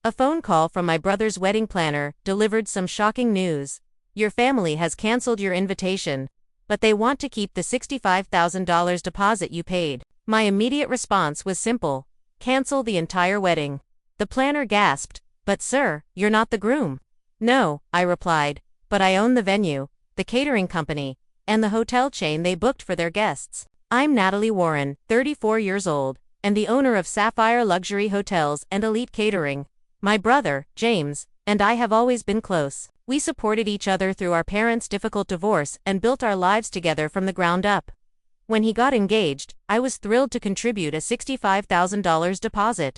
A phone call from my brother's wedding planner delivered some shocking news. Your family has canceled your invitation, but they want to keep the $65,000 deposit you paid. My immediate response was simple: cancel the entire wedding. The planner gasped, "But sir, you're not the groom." "No," I replied, "but I own the venue, the catering company, and the hotel chain they booked for their guests. I'm Natalie Warren, 34 years old, and the owner of Sapphire Luxury Hotels and Elite Catering. My brother, James, and I have always been close. We supported each other through our parents' difficult divorce and built our lives together from the ground up. When he got engaged, I was thrilled to contribute a $65,000 deposit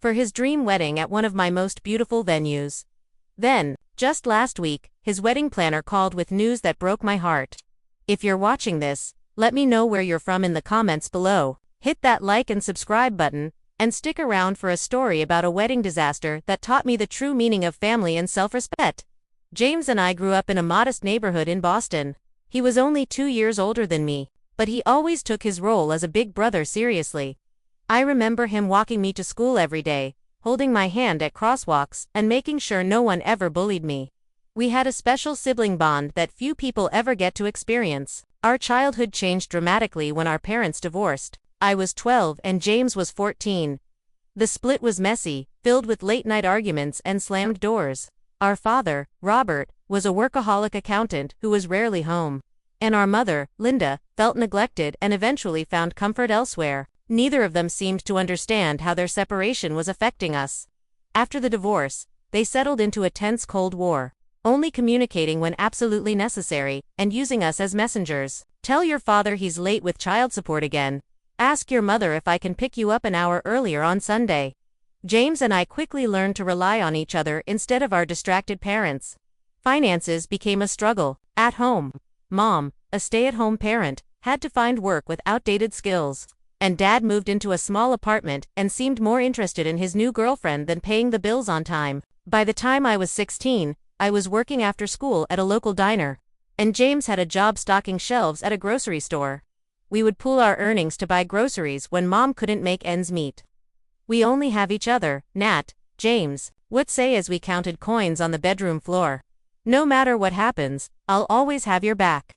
for his dream wedding at one of my most beautiful venues. Then, just last week, his wedding planner called with news that broke my heart. If you're watching this, let me know where you're from in the comments below. Hit that like and subscribe button, and stick around for a story about a wedding disaster that taught me the true meaning of family and self-respect. James and I grew up in a modest neighborhood in Boston. He was only 2 years older than me, but he always took his role as a big brother seriously. I remember him walking me to school every day, holding my hand at crosswalks, and making sure no one ever bullied me. We had a special sibling bond that few people ever get to experience. Our childhood changed dramatically when our parents divorced. I was 12 and James was 14. The split was messy, filled with late-night arguments and slammed doors. Our father, Robert, was a workaholic accountant who was rarely home. And our mother, Linda, felt neglected and eventually found comfort elsewhere. Neither of them seemed to understand how their separation was affecting us. After the divorce, they settled into a tense Cold War, only communicating when absolutely necessary, and using us as messengers. Tell your father he's late with child support again. Ask your mother if I can pick you up an hour earlier on Sunday. James and I quickly learned to rely on each other instead of our distracted parents. Finances became a struggle. At home, Mom, a stay-at-home parent, had to find work with outdated skills, and Dad moved into a small apartment and seemed more interested in his new girlfriend than paying the bills on time. By the time I was 16, I was working after school at a local diner, and James had a job stocking shelves at a grocery store. We would pool our earnings to buy groceries when Mom couldn't make ends meet. "We only have each other, Nat," James would say as we counted coins on the bedroom floor. "No matter what happens, I'll always have your back."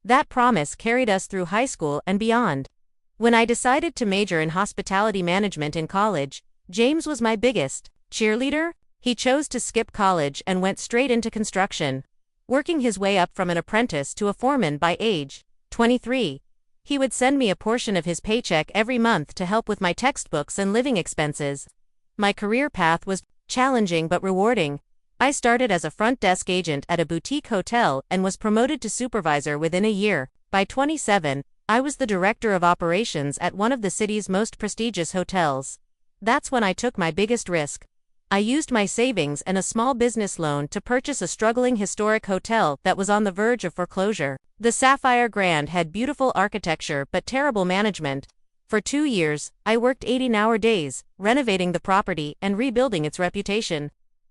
That promise carried us through high school and beyond. When I decided to major in hospitality management in college, James was my biggest cheerleader. He chose to skip college and went straight into construction, working his way up from an apprentice to a foreman by age 23. He would send me a portion of his paycheck every month to help with my textbooks and living expenses. My career path was challenging but rewarding. I started as a front desk agent at a boutique hotel and was promoted to supervisor within a year. By 27, I was the director of operations at one of the city's most prestigious hotels. That's when I took my biggest risk. I used my savings and a small business loan to purchase a struggling historic hotel that was on the verge of foreclosure. The Sapphire Grand had beautiful architecture but terrible management. For 2 years, I worked 18-hour days, renovating the property and rebuilding its reputation.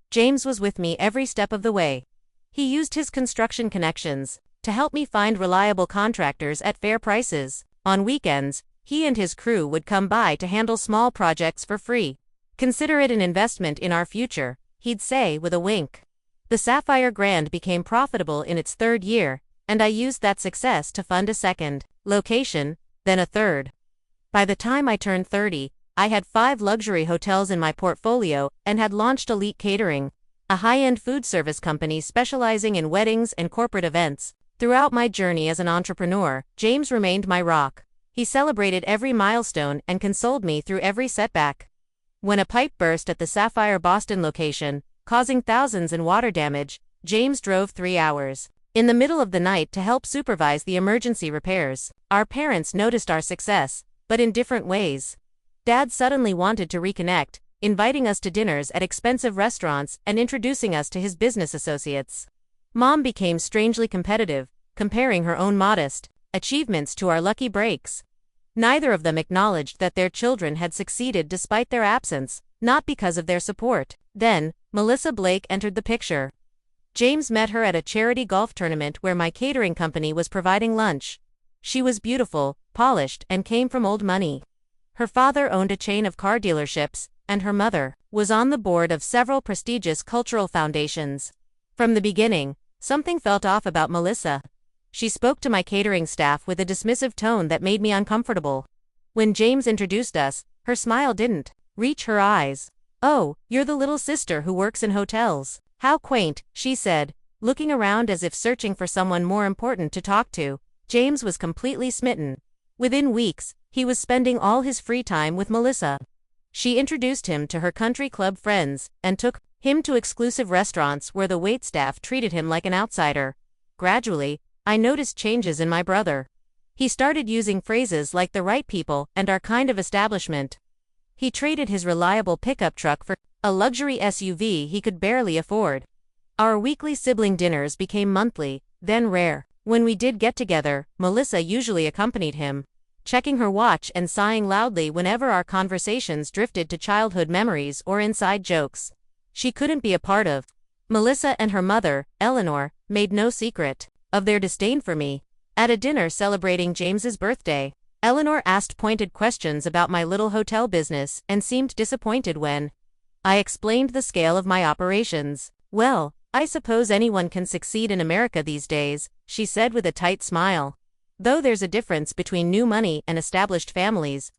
James was with me every step of the way. He used his construction connections to help me find reliable contractors at fair prices. On weekends, he and his crew would come by to handle small projects for free. "Consider it an investment in our future," he'd say with a wink. The Sapphire Grand became profitable in its 3rd year, and I used that success to fund a second location, then a third. By the time I turned 30, I had 5 luxury hotels in my portfolio and had launched Elite Catering, a high-end food service company specializing in weddings and corporate events. Throughout my journey as an entrepreneur, James remained my rock. He celebrated every milestone and consoled me through every setback. When a pipe burst at the Sapphire Boston location, causing thousands in water damage, James drove 3 hours in the middle of the night to help supervise the emergency repairs. Our parents noticed our success, but in different ways. Dad suddenly wanted to reconnect, inviting us to dinners at expensive restaurants and introducing us to his business associates. Mom became strangely competitive, comparing her own modest achievements to our lucky breaks. Neither of them acknowledged that their children had succeeded despite their absence, not because of their support. Then, Melissa Blake entered the picture. James met her at a charity golf tournament where my catering company was providing lunch. She was beautiful, polished, and came from old money. Her father owned a chain of car dealerships, and her mother was on the board of several prestigious cultural foundations. From the beginning, something felt off about Melissa. She spoke to my catering staff with a dismissive tone that made me uncomfortable. When James introduced us, her smile didn't reach her eyes. "Oh, you're the little sister who works in hotels. How quaint," she said, looking around as if searching for someone more important to talk to. James was completely smitten. Within weeks, he was spending all his free time with Melissa. She introduced him to her country club friends and took him to exclusive restaurants where the waitstaff treated him like an outsider. Gradually, I noticed changes in my brother. He started using phrases like "the right people" and "our kind of establishment." He traded his reliable pickup truck for a luxury SUV he could barely afford. Our weekly sibling dinners became monthly, then rare. When we did get together, Melissa usually accompanied him, checking her watch and sighing loudly whenever our conversations drifted to childhood memories or inside jokes she couldn't be a part of. Melissa and her mother, Eleanor, made no secret of their disdain for me. At a dinner celebrating James's birthday, Eleanor asked pointed questions about my little hotel business and seemed disappointed when I explained the scale of my operations. "Well, I suppose anyone can succeed in America these days," she said with a tight smile. "Though there's a difference between new money and established families."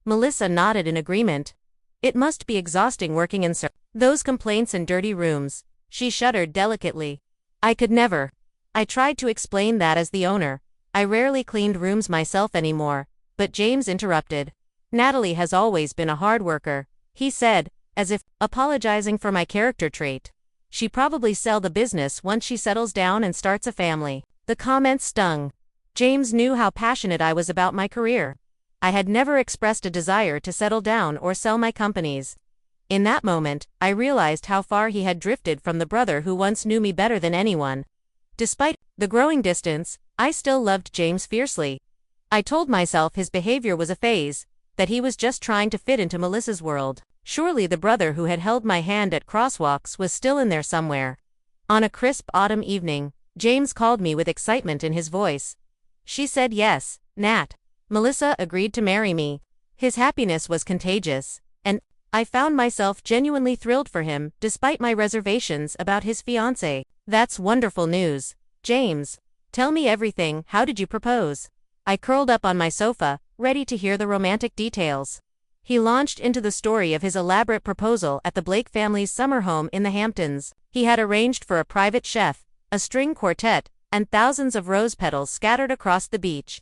Melissa nodded in agreement. "It must be exhausting working in those complaints and dirty rooms." She shuddered delicately. "I could never." I tried to explain that as the owner, I rarely cleaned rooms myself anymore, but James interrupted. "Natalie has always been a hard worker," he said, as if apologizing for my character trait. "She probably sell the business once she settles down and starts a family." The comment stung. James knew how passionate I was about my career. I had never expressed a desire to settle down or sell my companies. In that moment, I realized how far he had drifted from the brother who once knew me better than anyone. Despite the growing distance, I still loved James fiercely. I told myself his behavior was a phase, that he was just trying to fit into Melissa's world. Surely the brother who had held my hand at crosswalks was still in there somewhere. On a crisp autumn evening, James called me with excitement in his voice. "She said yes, Nat. Melissa agreed to marry me." His happiness was contagious, and I found myself genuinely thrilled for him, despite my reservations about his fiancée. "That's wonderful news, James. Tell me everything. How did you propose?" I curled up on my sofa, ready to hear the romantic details. He launched into the story of his elaborate proposal at the Blake family's summer home in the Hamptons. He had arranged for a private chef, a string quartet, and thousands of rose petals scattered across the beach.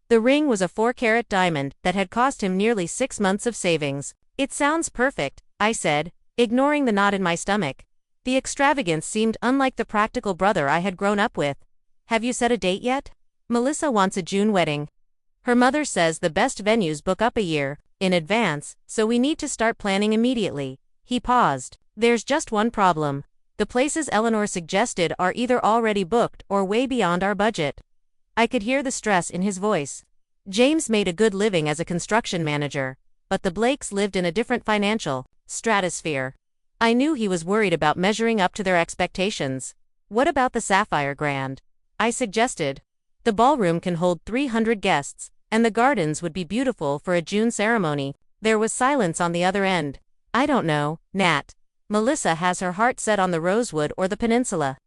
The ring was a 4-carat diamond that had cost him nearly 6 months of savings. "It sounds perfect," I said, ignoring the knot in my stomach. The extravagance seemed unlike the practical brother I had grown up with. "Have you set a date yet?" "Melissa wants a June wedding. Her mother says the best venues book up a year in advance, so we need to start planning immediately." He paused. "There's just one problem. The places Eleanor suggested are either already booked or way beyond our budget." I could hear the stress in his voice. James made a good living as a construction manager, but the Blakes lived in a different financial stratosphere. I knew he was worried about measuring up to their expectations. "What about the Sapphire Grand?" I suggested. "The ballroom can hold 300 guests, and the gardens would be beautiful for a June ceremony." There was silence on the other end. "I don't know, Nat. Melissa has her heart set on the Rosewood or the Peninsula."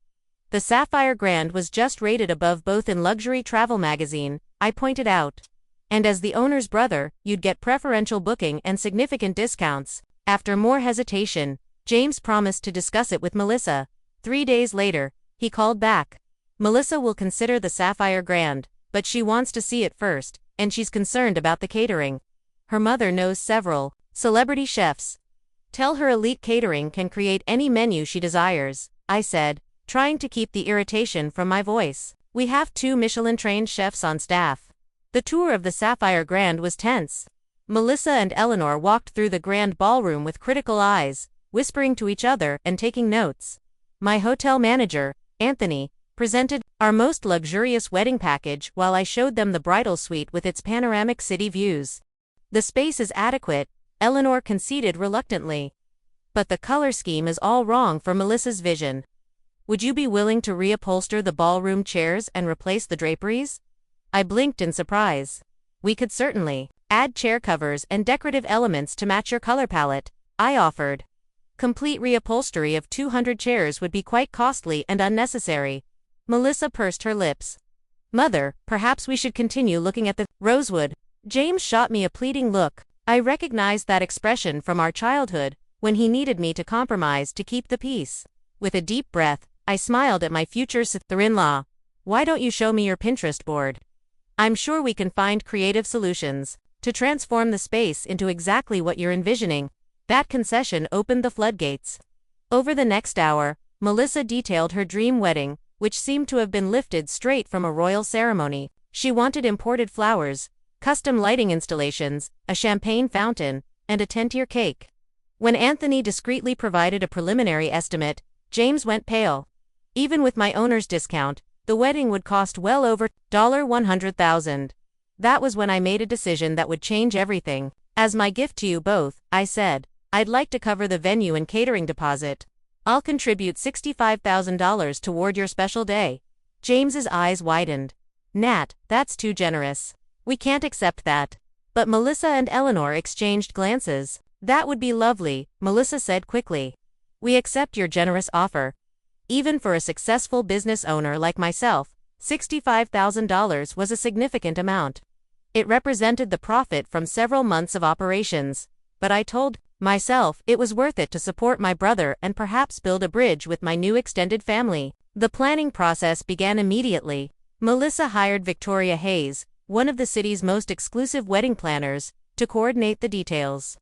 The Sapphire Grand was just rated above both in Luxury Travel magazine, I pointed out. "And as the owner's brother, you'd get preferential booking and significant discounts." After more hesitation, James promised to discuss it with Melissa. 3 days later, he called back. "Melissa will consider the Sapphire Grand, but she wants to see it first, and she's concerned about the catering. Her mother knows several celebrity chefs. Tell her elite catering can create any menu she desires," I said, trying to keep the irritation from my voice. "We have 2 Michelin-trained chefs on staff." The tour of the Sapphire Grand was tense. Melissa and Eleanor walked through the grand ballroom with critical eyes, whispering to each other and taking notes. My hotel manager, Anthony, presented our most luxurious wedding package while I showed them the bridal suite with its panoramic city views. "The space is adequate," Eleanor conceded reluctantly. "But the color scheme is all wrong for Melissa's vision." "Would you be willing to reupholster the ballroom chairs and replace the draperies?" I blinked in surprise. "We could certainly add chair covers and decorative elements to match your color palette," I offered. Complete reupholstery of 200 chairs would be quite costly and unnecessary. Melissa pursed her lips. Mother, perhaps we should continue looking at the rosewood. James shot me a pleading look. I recognized that expression from our childhood, when he needed me to compromise to keep the peace. With a deep breath, I smiled at my future sister-in-law. Why don't you show me your Pinterest board? I'm sure we can find creative solutions to transform the space into exactly what you're envisioning. That concession opened the floodgates. Over the next hour, Melissa detailed her dream wedding, which seemed to have been lifted straight from a royal ceremony. She wanted imported flowers, custom lighting installations, a champagne fountain, and a 10-tier cake. When Anthony discreetly provided a preliminary estimate, James went pale. Even with my owner's discount, the wedding would cost well over $100,000. That was when I made a decision that would change everything. As my gift to you both, I said, I'd like to cover the venue and catering deposit. I'll contribute $65,000 toward your special day. James's eyes widened. Nat, that's too generous. We can't accept that. But Melissa and Eleanor exchanged glances. That would be lovely, Melissa said quickly. We accept your generous offer. Even for a successful business owner like myself, $65,000 was a significant amount. It represented the profit from several months of operations. But I told myself it was worth it to support my brother and perhaps build a bridge with my new extended family. The planning process began immediately. Melissa hired Victoria Hayes, one of the city's most exclusive wedding planners, to coordinate the details.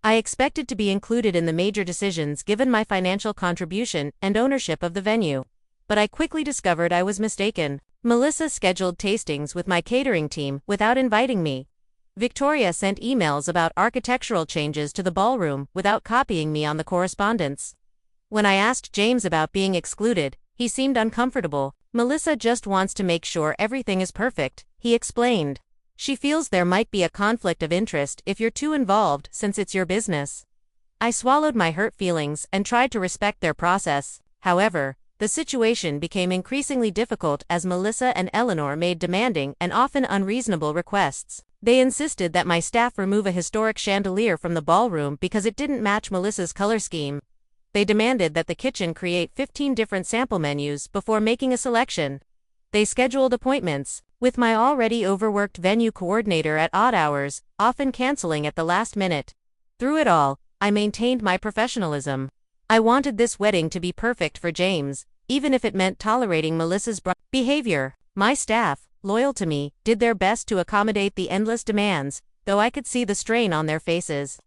I expected to be included in the major decisions given my financial contribution and ownership of the venue. But I quickly discovered I was mistaken. Melissa scheduled tastings with my catering team without inviting me. Victoria sent emails about architectural changes to the ballroom without copying me on the correspondence. When I asked James about being excluded, he seemed uncomfortable. Melissa just wants to make sure everything is perfect, he explained. She feels there might be a conflict of interest if you're too involved since it's your business. I swallowed my hurt feelings and tried to respect their process. However, the situation became increasingly difficult as Melissa and Eleanor made demanding and often unreasonable requests. They insisted that my staff remove a historic chandelier from the ballroom because it didn't match Melissa's color scheme. They demanded that the kitchen create 15 different sample menus before making a selection. They scheduled appointments with my already overworked venue coordinator at odd hours, often canceling at the last minute. Through it all, I maintained my professionalism. I wanted this wedding to be perfect for James, even if it meant tolerating Melissa's behavior. My staff, loyal to me, did their best to accommodate the endless demands, though I could see the strain on their faces.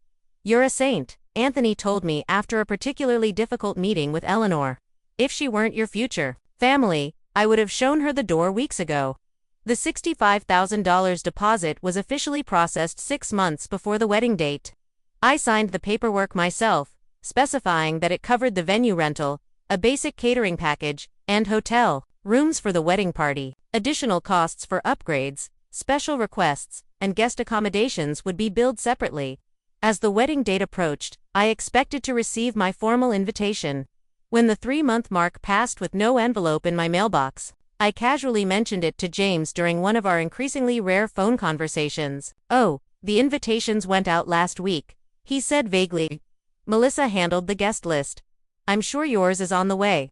You're a saint, Anthony told me after a particularly difficult meeting with Eleanor. If she weren't your future family, I would have shown her the door weeks ago. The $65,000 deposit was officially processed 6 months before the wedding date. I signed the paperwork myself, specifying that it covered the venue rental, a basic catering package, and hotel rooms for the wedding party. Additional costs for upgrades, special requests, and guest accommodations would be billed separately. As the wedding date approached, I expected to receive my formal invitation. When the 3-month mark passed with no envelope in my mailbox, I casually mentioned it to James during one of our increasingly rare phone conversations. Oh, the invitations went out last week, he said vaguely. Melissa handled the guest list. I'm sure yours is on the way.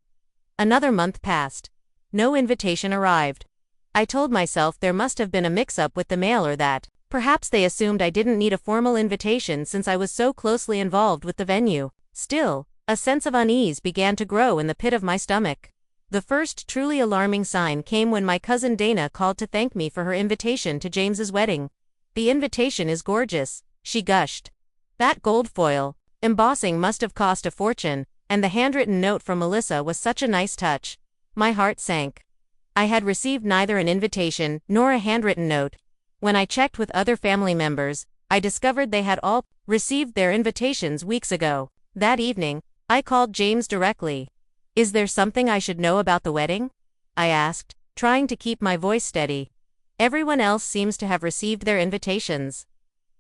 Another month passed. No invitation arrived. I told myself there must have been a mix-up with the mail or that perhaps they assumed I didn't need a formal invitation since I was so closely involved with the venue. Still, a sense of unease began to grow in the pit of my stomach. The first truly alarming sign came when my cousin Dana called to thank me for her invitation to James's wedding. The invitation is gorgeous, she gushed. That gold foil embossing must have cost a fortune, and the handwritten note from Melissa was such a nice touch. My heart sank. I had received neither an invitation nor a handwritten note. When I checked with other family members, I discovered they had all received their invitations weeks ago. That evening, I called James directly. Is there something I should know about the wedding? I asked, trying to keep my voice steady. Everyone else seems to have received their invitations.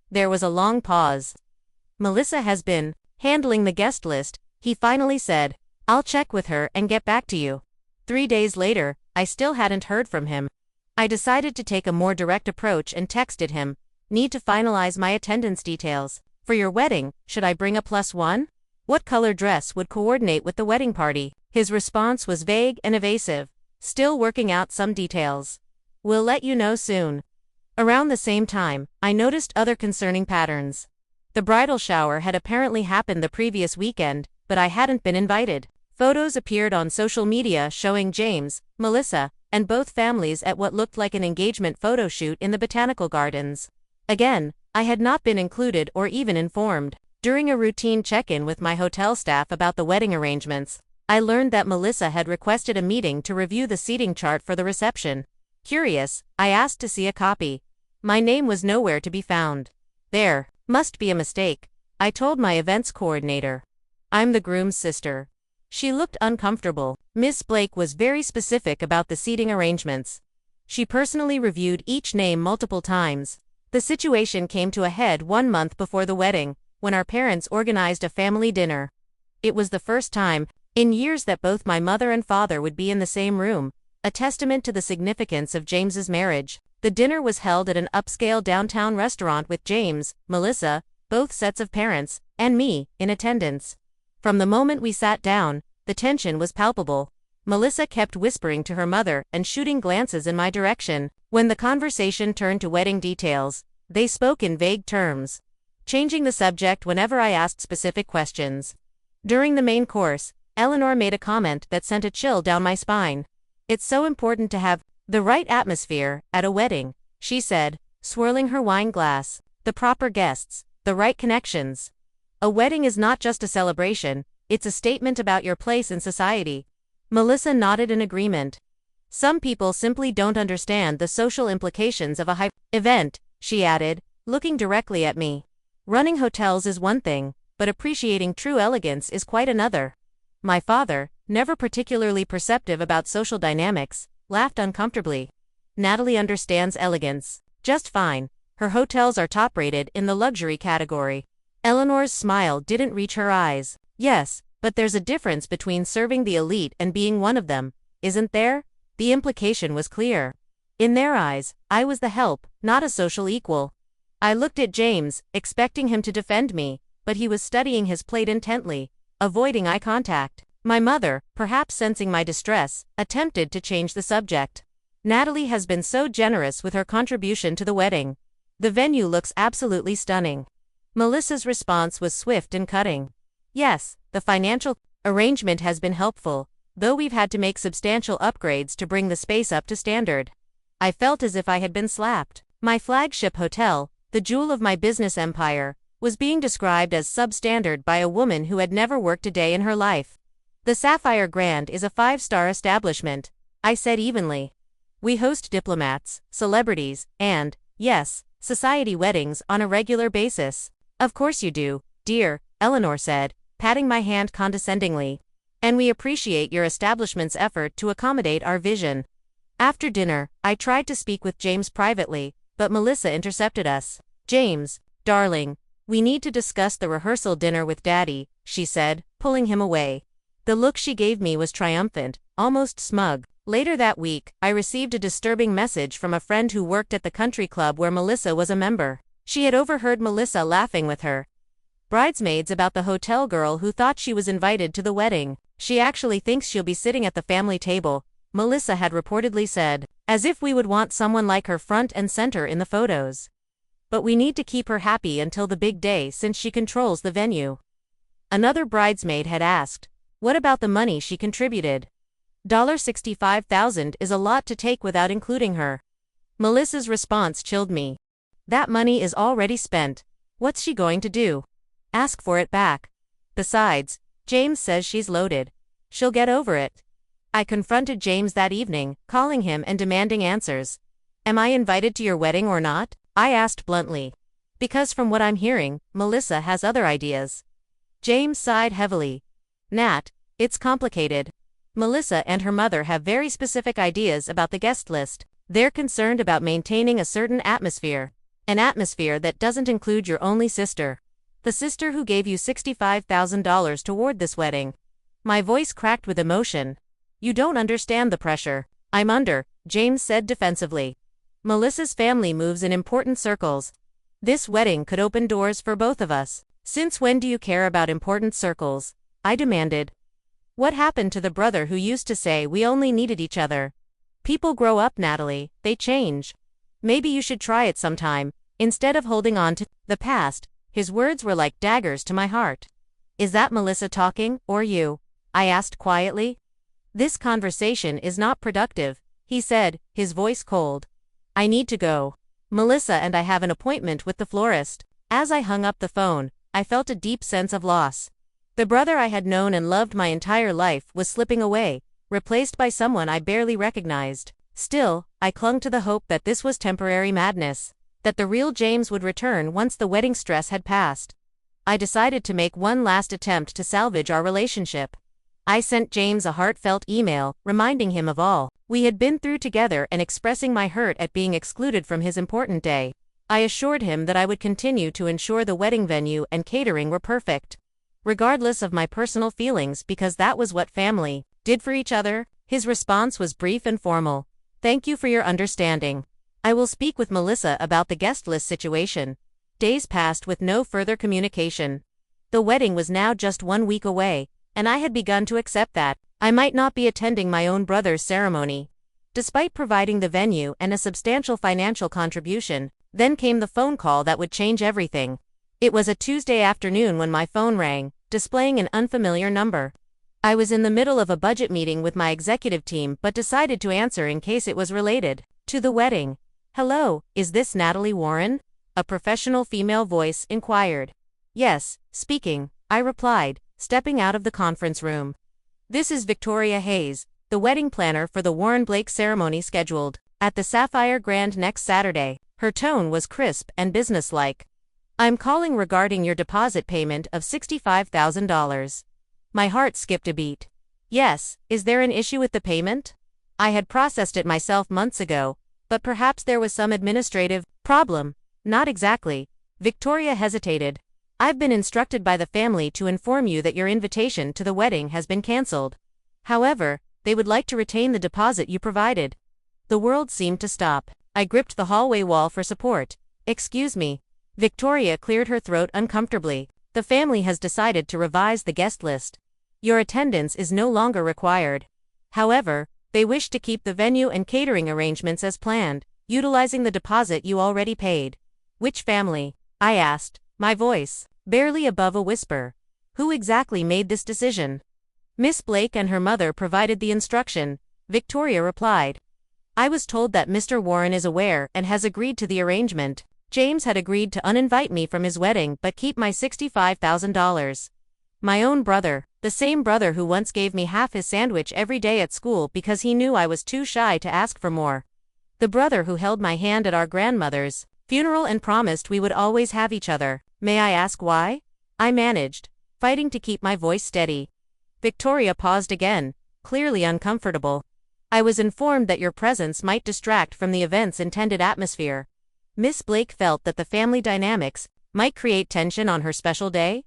There was a long pause. Melissa has been handling the guest list, he finally said. I'll check with her and get back to you. 3 days later, I still hadn't heard from him. I decided to take a more direct approach and texted him. Need to finalize my attendance details. For your wedding, should I bring a +1? What color dress would coordinate with the wedding party? His response was vague and evasive, still working out some details. We'll let you know soon. Around the same time, I noticed other concerning patterns. The bridal shower had apparently happened the previous weekend, but I hadn't been invited. Photos appeared on social media showing James, Melissa, and both families at what looked like an engagement photo shoot in the botanical gardens. Again, I had not been included or even informed. During a routine check-in with my hotel staff about the wedding arrangements, I learned that Melissa had requested a meeting to review the seating chart for the reception. Curious, I asked to see a copy. My name was nowhere to be found. There must be a mistake, I told my events coordinator. I'm the groom's sister. She looked uncomfortable. Miss Blake was very specific about the seating arrangements. She personally reviewed each name multiple times. The situation came to a head 1 month before the wedding, when our parents organized a family dinner. It was the first time in years that both my mother and father would be in the same room, a testament to the significance of James's marriage. The dinner was held at an upscale downtown restaurant with James, Melissa, both sets of parents, and me, in attendance. From the moment we sat down, the tension was palpable. Melissa kept whispering to her mother and shooting glances in my direction. When the conversation turned to wedding details, they spoke in vague terms, changing the subject whenever I asked specific questions. During the main course, Eleanor made a comment that sent a chill down my spine. It's so important to have the right atmosphere at a wedding, she said, swirling her wine glass. The proper guests, the right connections. A wedding is not just a celebration, it's a statement about your place in society. Melissa nodded in agreement. Some people simply don't understand the social implications of a high event, she added, looking directly at me. Running hotels is one thing, but appreciating true elegance is quite another. My father, never particularly perceptive about social dynamics, laughed uncomfortably. Natalie understands elegance just fine. Her hotels are top-rated in the luxury category. Eleanor's smile didn't reach her eyes. Yes, but there's a difference between serving the elite and being one of them, isn't there? The implication was clear. In their eyes, I was the help, not a social equal. I looked at James, expecting him to defend me, but he was studying his plate intently, avoiding eye contact. My mother, perhaps sensing my distress, attempted to change the subject. Natalie has been so generous with her contribution to the wedding. The venue looks absolutely stunning. Melissa's response was swift and cutting. Yes, the financial arrangement has been helpful, though we've had to make substantial upgrades to bring the space up to standard. I felt as if I had been slapped. My flagship hotel, the jewel of my business empire, was being described as substandard by a woman who had never worked a day in her life. The Sapphire Grand is a 5-star establishment, I said evenly. We host diplomats, celebrities, and, yes, society weddings on a regular basis. Of course you do, dear, Eleanor said, patting my hand condescendingly. And we appreciate your establishment's effort to accommodate our vision. After dinner, I tried to speak with James privately, but Melissa intercepted us. James, darling, we need to discuss the rehearsal dinner with Daddy, she said, pulling him away. The look she gave me was triumphant, almost smug. Later that week, I received a disturbing message from a friend who worked at the country club where Melissa was a member. She had overheard Melissa laughing with her bridesmaids about the hotel girl who thought she was invited to the wedding. She actually thinks she'll be sitting at the family table, Melissa had reportedly said, as if we would want someone like her front and center in the photos. But we need to keep her happy until the big day since she controls the venue. Another bridesmaid had asked, what about the money she contributed? $65,000 is a lot to take without including her. Melissa's response chilled me. That money is already spent. What's she going to do? Ask for it back. Besides, James says she's loaded. She'll get over it. I confronted James that evening, calling him and demanding answers. Am I invited to your wedding or not? I asked bluntly. Because from what I'm hearing, Melissa has other ideas. James sighed heavily. Nat, it's complicated. Melissa and her mother have very specific ideas about the guest list. They're concerned about maintaining a certain atmosphere. An atmosphere that doesn't include your only sister. The sister who gave you $65,000 toward this wedding. My voice cracked with emotion. You don't understand the pressure I'm under, James said defensively. Melissa's family moves in important circles. This wedding could open doors for both of us. Since when do you care about important circles? I demanded. What happened to the brother who used to say we only needed each other? People grow up, Natalie, they change. Maybe you should try it sometime, instead of holding on to the past. His words were like daggers to my heart. Is that Melissa talking, or you? I asked quietly. This conversation is not productive, he said, his voice cold. I need to go. Melissa and I have an appointment with the florist. As I hung up the phone, I felt a deep sense of loss. The brother I had known and loved my entire life was slipping away, replaced by someone I barely recognized. Still, I clung to the hope that this was temporary madness, that the real James would return once the wedding stress had passed. I decided to make one last attempt to salvage our relationship. I sent James a heartfelt email, reminding him of all we had been through together and expressing my hurt at being excluded from his important day. I assured him that I would continue to ensure the wedding venue and catering were perfect, regardless of my personal feelings, because that was what family did for each other. His response was brief and formal. Thank you for your understanding. I will speak with Melissa about the guest list situation. Days passed with no further communication. The wedding was now just 1 week away, and I had begun to accept that I might not be attending my own brother's ceremony. Despite providing the venue and a substantial financial contribution, then came the phone call that would change everything. It was a Tuesday afternoon when my phone rang, displaying an unfamiliar number. I was in the middle of a budget meeting with my executive team but decided to answer in case it was related to the wedding. Hello, is this Natalie Warren? A professional female voice inquired. Yes, speaking, I replied, stepping out of the conference room. This is Victoria Hayes, the wedding planner for the Warren Blake ceremony scheduled at the Sapphire Grand next Saturday. Her tone was crisp and businesslike. I'm calling regarding your deposit payment of $65,000. My heart skipped a beat. Yes, is there an issue with the payment? I had processed it myself months ago, but perhaps there was some administrative problem. Not exactly. Victoria hesitated. I've been instructed by the family to inform you that your invitation to the wedding has been cancelled. However, they would like to retain the deposit you provided. The world seemed to stop. I gripped the hallway wall for support. Excuse me. Victoria cleared her throat uncomfortably. The family has decided to revise the guest list. Your attendance is no longer required. However, they wish to keep the venue and catering arrangements as planned, utilizing the deposit you already paid. Which family? I asked, my voice barely above a whisper. Who exactly made this decision? Miss Blake and her mother provided the instruction, Victoria replied. I was told that Mr. Warren is aware and has agreed to the arrangement. James had agreed to uninvite me from his wedding but keep my $65,000. My own brother, the same brother who once gave me half his sandwich every day at school because he knew I was too shy to ask for more. The brother who held my hand at our grandmother's funeral and promised we would always have each other. May I ask why? I managed, fighting to keep my voice steady. Victoria paused again, clearly uncomfortable. I was informed that your presence might distract from the event's intended atmosphere. Miss Blake felt that the family dynamics might create tension on her special day?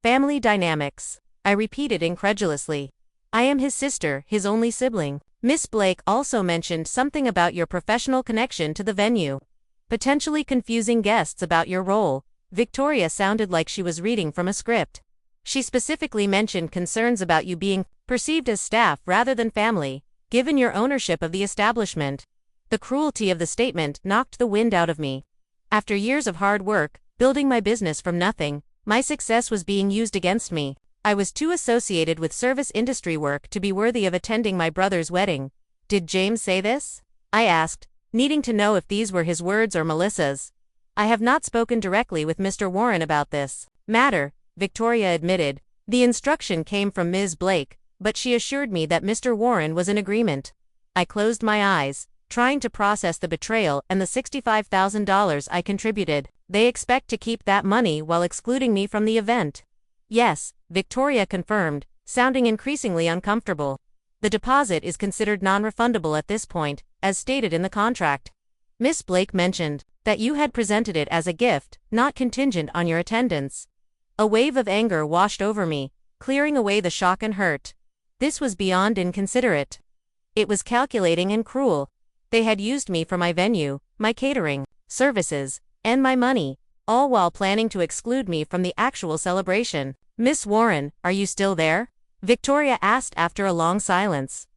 Family dynamics, I repeated incredulously. I am his sister, his only sibling. Miss Blake also mentioned something about your professional connection to the venue, potentially confusing guests about your role. Victoria sounded like she was reading from a script. She specifically mentioned concerns about you being perceived as staff rather than family, given your ownership of the establishment. The cruelty of the statement knocked the wind out of me. After years of hard work, building my business from nothing, my success was being used against me. I was too associated with service industry work to be worthy of attending my brother's wedding. Did James say this? I asked, needing to know if these were his words or Melissa's. I have not spoken directly with Mr. Warren about this matter, Victoria admitted. The instruction came from Ms. Blake, but she assured me that Mr. Warren was in agreement. I closed my eyes, trying to process the betrayal and the $65,000 I contributed. They expect to keep that money while excluding me from the event. Yes, Victoria confirmed, sounding increasingly uncomfortable. The deposit is considered non-refundable at this point, as stated in the contract. Miss Blake mentioned that you had presented it as a gift, not contingent on your attendance. A wave of anger washed over me, clearing away the shock and hurt. This was beyond inconsiderate. It was calculating and cruel. They had used me for my venue, my catering services, and my money, all while planning to exclude me from the actual celebration. "Miss Warren, are you still there?" Victoria asked after a long silence.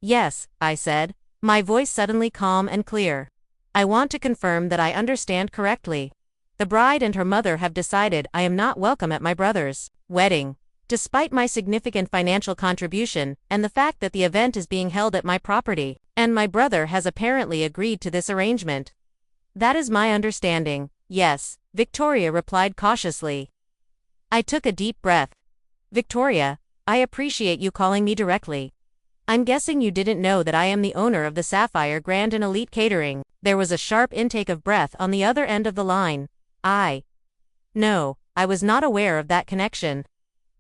"Yes," I said, my voice suddenly calm and clear. "I want to confirm that I understand correctly. The bride and her mother have decided I am not welcome at my brother's wedding, despite my significant financial contribution and the fact that the event is being held at my property, and my brother has apparently agreed to this arrangement." "That is my understanding, yes," Victoria replied cautiously. I took a deep breath. "Victoria, I appreciate you calling me directly. I'm guessing you didn't know that I am the owner of the Sapphire Grand and Elite Catering." There was a sharp intake of breath on the other end of the line. No, I was not aware of that connection.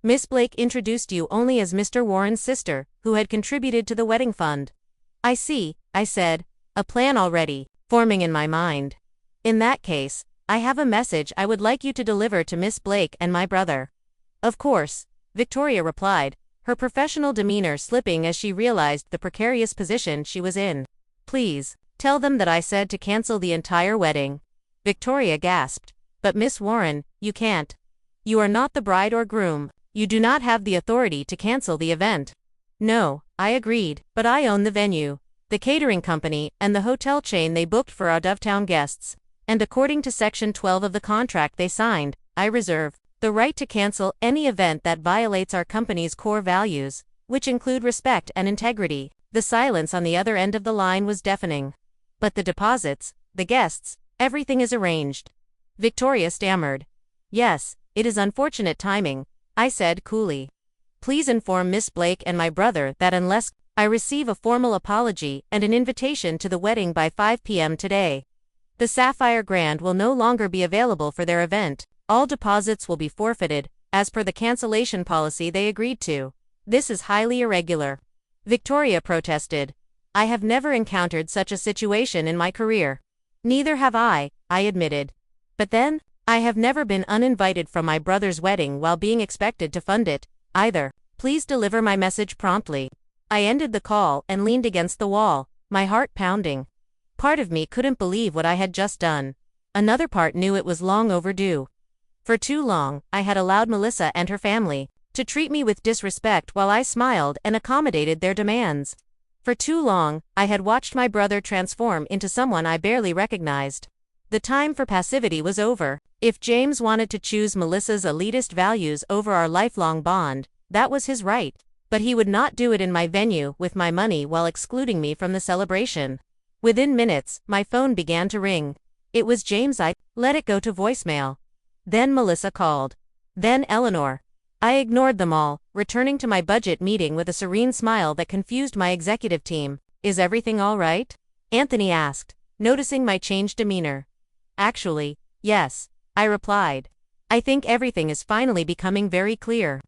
"Miss Blake introduced you only as Mr. Warren's sister, who had contributed to the wedding fund." "I see," I said, a plan already forming in my mind. "In that case, I have a message I would like you to deliver to Miss Blake and my brother." "Of course," Victoria replied, her professional demeanor slipping as she realized the precarious position she was in. "Please, tell them that I said to cancel the entire wedding." Victoria gasped. "But Miss Warren, you can't. You are not the bride or groom. You do not have the authority to cancel the event." "No," I agreed, "but I own the venue, the catering company, and the hotel chain they booked for our Dovetown guests. And according to Section 12 of the contract they signed, I reserve the right to cancel any event that violates our company's core values, which include respect and integrity." The silence on the other end of the line was deafening. "But the deposits, the guests, everything is arranged," Victoria stammered. "Yes, it is unfortunate timing," I said coolly. "Please inform Miss Blake and my brother that unless I receive a formal apology and an invitation to the wedding by 5 p.m. today, the Sapphire Grand will no longer be available for their event. All deposits will be forfeited, as per the cancellation policy they agreed to. This is highly irregular." Victoria protested. "I have never encountered such a situation in my career." "Neither have I admitted. But then, I have never been uninvited from my brother's wedding while being expected to fund it, either. Please deliver my message promptly." I ended the call and leaned against the wall, my heart pounding. Part of me couldn't believe what I had just done. Another part knew it was long overdue. For too long, I had allowed Melissa and her family to treat me with disrespect while I smiled and accommodated their demands. For too long, I had watched my brother transform into someone I barely recognized. The time for passivity was over. If James wanted to choose Melissa's elitist values over our lifelong bond, that was his right. But he would not do it in my venue with my money while excluding me from the celebration. Within minutes, my phone began to ring. It was James. I let it go to voicemail. Then Melissa called. Then Eleanor. I ignored them all, returning to my budget meeting with a serene smile that confused my executive team. "Is everything all right?" Anthony asked, noticing my changed demeanor. "Actually, yes," I replied. "I think everything is finally becoming very clear."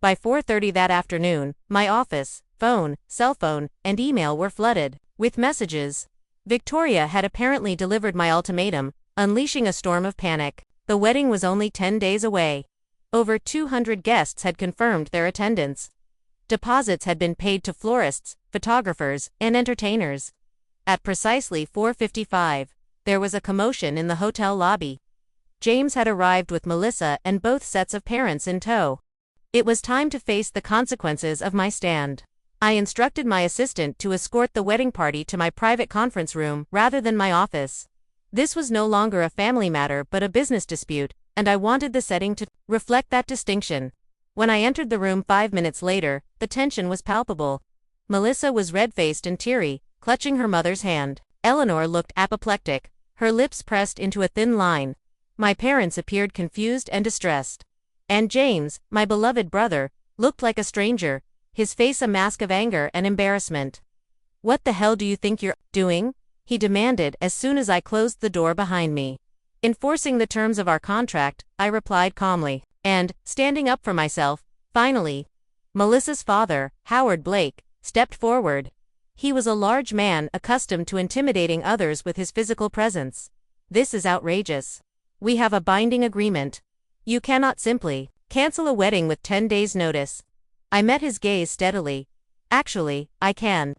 By 4:30 that afternoon, my office, phone, cell phone, and email were flooded with messages. Victoria had apparently delivered my ultimatum, unleashing a storm of panic. The wedding was only 10 days away. Over 200 guests had confirmed their attendance. Deposits had been paid to florists, photographers, and entertainers. At precisely 4:55, there was a commotion in the hotel lobby. James had arrived with Melissa and both sets of parents in tow. It was time to face the consequences of my stand. I instructed my assistant to escort the wedding party to my private conference room rather than my office. This was no longer a family matter but a business dispute, and I wanted the setting to reflect that distinction. When I entered the room 5 minutes later, the tension was palpable. Melissa was red-faced and teary, clutching her mother's hand. Eleanor looked apoplectic, her lips pressed into a thin line. My parents appeared confused and distressed. And James, my beloved brother, looked like a stranger, his face a mask of anger and embarrassment. "What the hell do you think you're doing?" he demanded as soon as I closed the door behind me. "Enforcing the terms of our contract," I replied calmly. And, standing up for myself, finally, Melissa's father, Howard Blake, stepped forward. He was a large man accustomed to intimidating others with his physical presence. "This is outrageous. We have a binding agreement. You cannot simply cancel a wedding with 10 days' notice." I met his gaze steadily. "Actually, I can.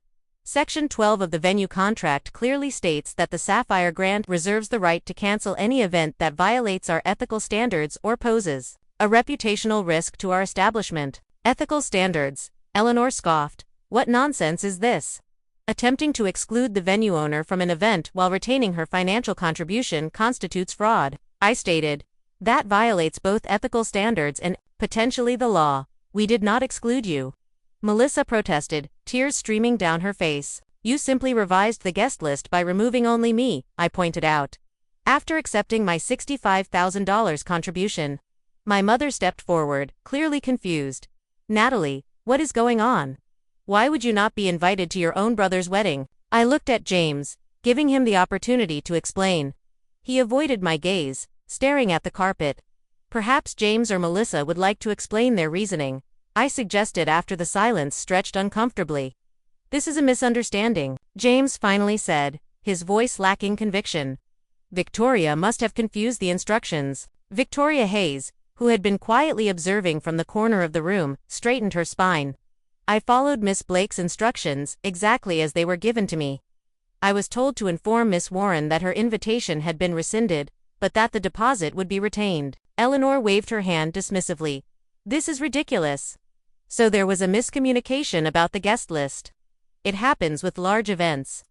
Section 12 of the venue contract clearly states that the Sapphire Grand reserves the right to cancel any event that violates our ethical standards or poses a reputational risk to our establishment. Ethical standards, Eleanor scoffed. What nonsense is this? Attempting to exclude the venue owner from an event while retaining her financial contribution constitutes fraud, I stated. That violates both ethical standards and, potentially, the law. We did not exclude you. Melissa protested, tears streaming down her face. You simply revised the guest list by removing only me, I pointed out. After accepting my $65,000 contribution. My mother stepped forward, clearly confused. Natalie, what is going on? Why would you not be invited to your own brother's wedding? I looked at James, giving him the opportunity to explain. He avoided my gaze, staring at the carpet. Perhaps James or Melissa would like to explain their reasoning, I suggested after the silence stretched uncomfortably. This is a misunderstanding, James finally said, his voice lacking conviction. Victoria must have confused the instructions. Victoria Hayes, who had been quietly observing from the corner of the room, straightened her spine. I followed Miss Blake's instructions, exactly as they were given to me. I was told to inform Miss Warren that her invitation had been rescinded, but that the deposit would be retained. Eleanor waved her hand dismissively. This is ridiculous. So there was a miscommunication about the guest list. It happens with large events.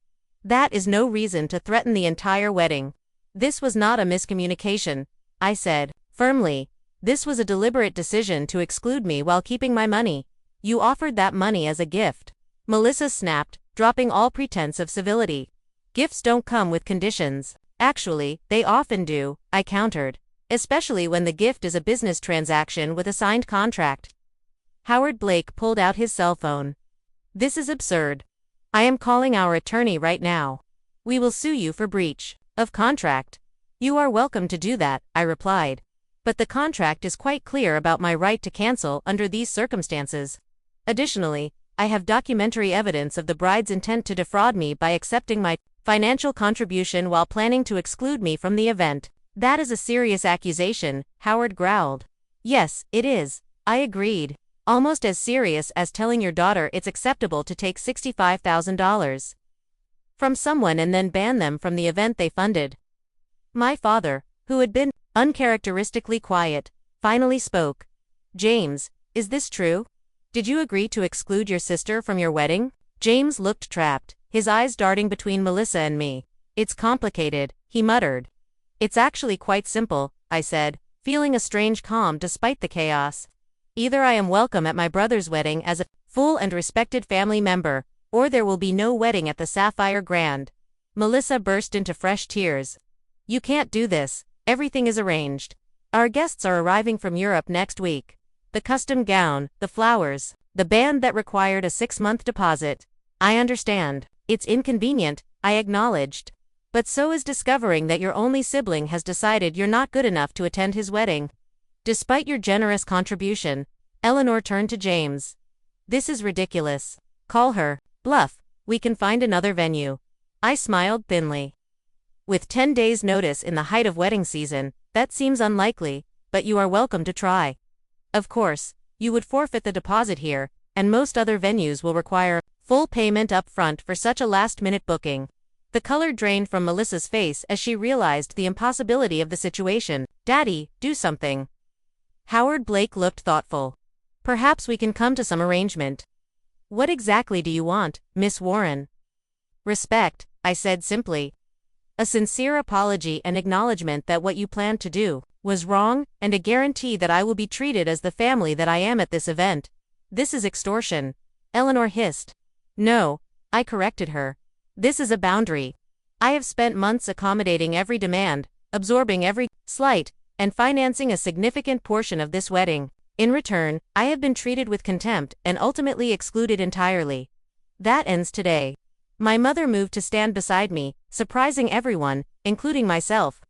That is no reason to threaten the entire wedding. This was not a miscommunication, I said, firmly. This was a deliberate decision to exclude me while keeping my money. You offered that money as a gift. Melissa snapped, dropping all pretense of civility. Gifts don't come with conditions. Actually, they often do, I countered. Especially when the gift is a business transaction with a signed contract. Howard Blake pulled out his cell phone. This is absurd. I am calling our attorney right now. We will sue you for breach of contract. You are welcome to do that, I replied. But the contract is quite clear about my right to cancel under these circumstances. Additionally, I have documentary evidence of the bride's intent to defraud me by accepting my financial contribution while planning to exclude me from the event. That is a serious accusation, Howard growled. Yes, it is, I agreed. Almost as serious as telling your daughter it's acceptable to take $65,000 from someone and then ban them from the event they funded. My father, who had been uncharacteristically quiet, finally spoke. James, is this true? Did you agree to exclude your sister from your wedding? James looked trapped, his eyes darting between Melissa and me. It's complicated, he muttered. It's actually quite simple, I said, feeling a strange calm despite the chaos. Either I am welcome at my brother's wedding as a full and respected family member, or there will be no wedding at the Sapphire Grand. Melissa burst into fresh tears. You can't do this, everything is arranged. Our guests are arriving from Europe next week. The custom gown, the flowers, the band that required a 6-month deposit. I understand. It's inconvenient, I acknowledged. But so is discovering that your only sibling has decided you're not good enough to attend his wedding. Despite your generous contribution, Eleanor turned to James. This is ridiculous. Call her bluff. We can find another venue. I smiled thinly. With 10 days' notice in the height of wedding season, that seems unlikely, but you are welcome to try. Of course, you would forfeit the deposit here, and most other venues will require full payment up front for such a last-minute booking. The color drained from Melissa's face as she realized the impossibility of the situation. Daddy, do something. Howard Blake looked thoughtful. Perhaps we can come to some arrangement. What exactly do you want, Miss Warren? Respect, I said simply. A sincere apology and acknowledgement that what you planned to do was wrong, and a guarantee that I will be treated as the family that I am at this event. This is extortion, Eleanor hissed. No, I corrected her. This is a boundary. I have spent months accommodating every demand, absorbing every slight, and financing a significant portion of this wedding. In return, I have been treated with contempt and ultimately excluded entirely. That ends today. My mother moved to stand beside me, surprising everyone, including myself.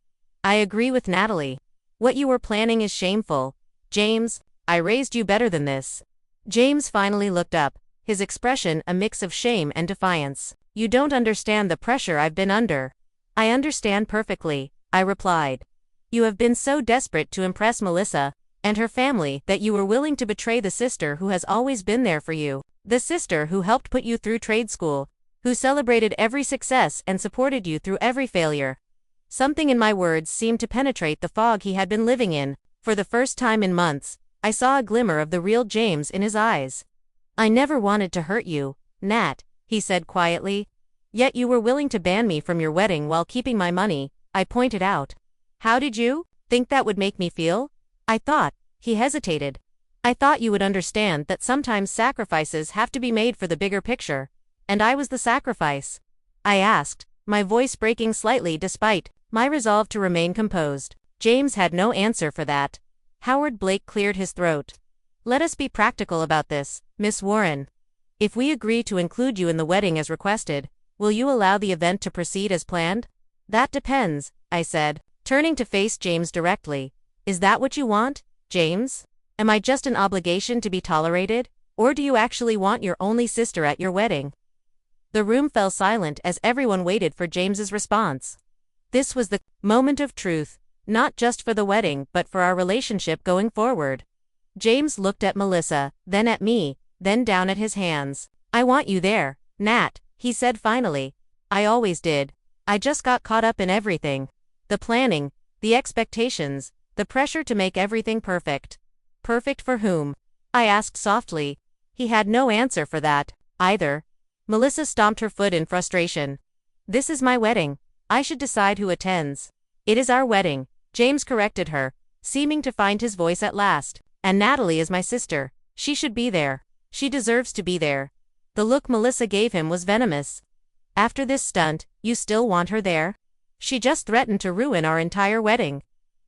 I agree with Natalie. What you were planning is shameful. James, I raised you better than this. James finally looked up, his expression a mix of shame and defiance. You don't understand the pressure I've been under. I understand perfectly, I replied. You have been so desperate to impress Melissa and her family that you were willing to betray the sister who has always been there for you, the sister who helped put you through trade school, who celebrated every success and supported you through every failure. Something in my words seemed to penetrate the fog he had been living in. For the first time in months, I saw a glimmer of the real James in his eyes. I never wanted to hurt you, Nat, he said quietly. Yet you were willing to ban me from your wedding while keeping my money, I pointed out. How did you think that would make me feel? I thought, he hesitated. I thought you would understand that sometimes sacrifices have to be made for the bigger picture. And I was the sacrifice. I asked, my voice breaking slightly despite my resolve to remain composed. James had no answer for that. Howard Blake cleared his throat. Let us be practical about this, Miss Warren. If we agree to include you in the wedding as requested, will you allow the event to proceed as planned? That depends, I said, turning to face James directly. Is that what you want, James? Am I just an obligation to be tolerated, or do you actually want your only sister at your wedding? The room fell silent as everyone waited for James's response. This was the moment of truth, not just for the wedding but for our relationship going forward. James looked at Melissa, then at me, then down at his hands. I want you there, Nat, he said finally. I always did. I just got caught up in everything. The planning, the expectations, the pressure to make everything perfect. Perfect for whom? I asked softly. He had no answer for that, either. Melissa stomped her foot in frustration. This is my wedding. I should decide who attends. It is our wedding, James corrected her, seeming to find his voice at last. And Natalie is my sister. She should be there. She deserves to be there. The look Melissa gave him was venomous. After this stunt, you still want her there? She just threatened to ruin our entire wedding.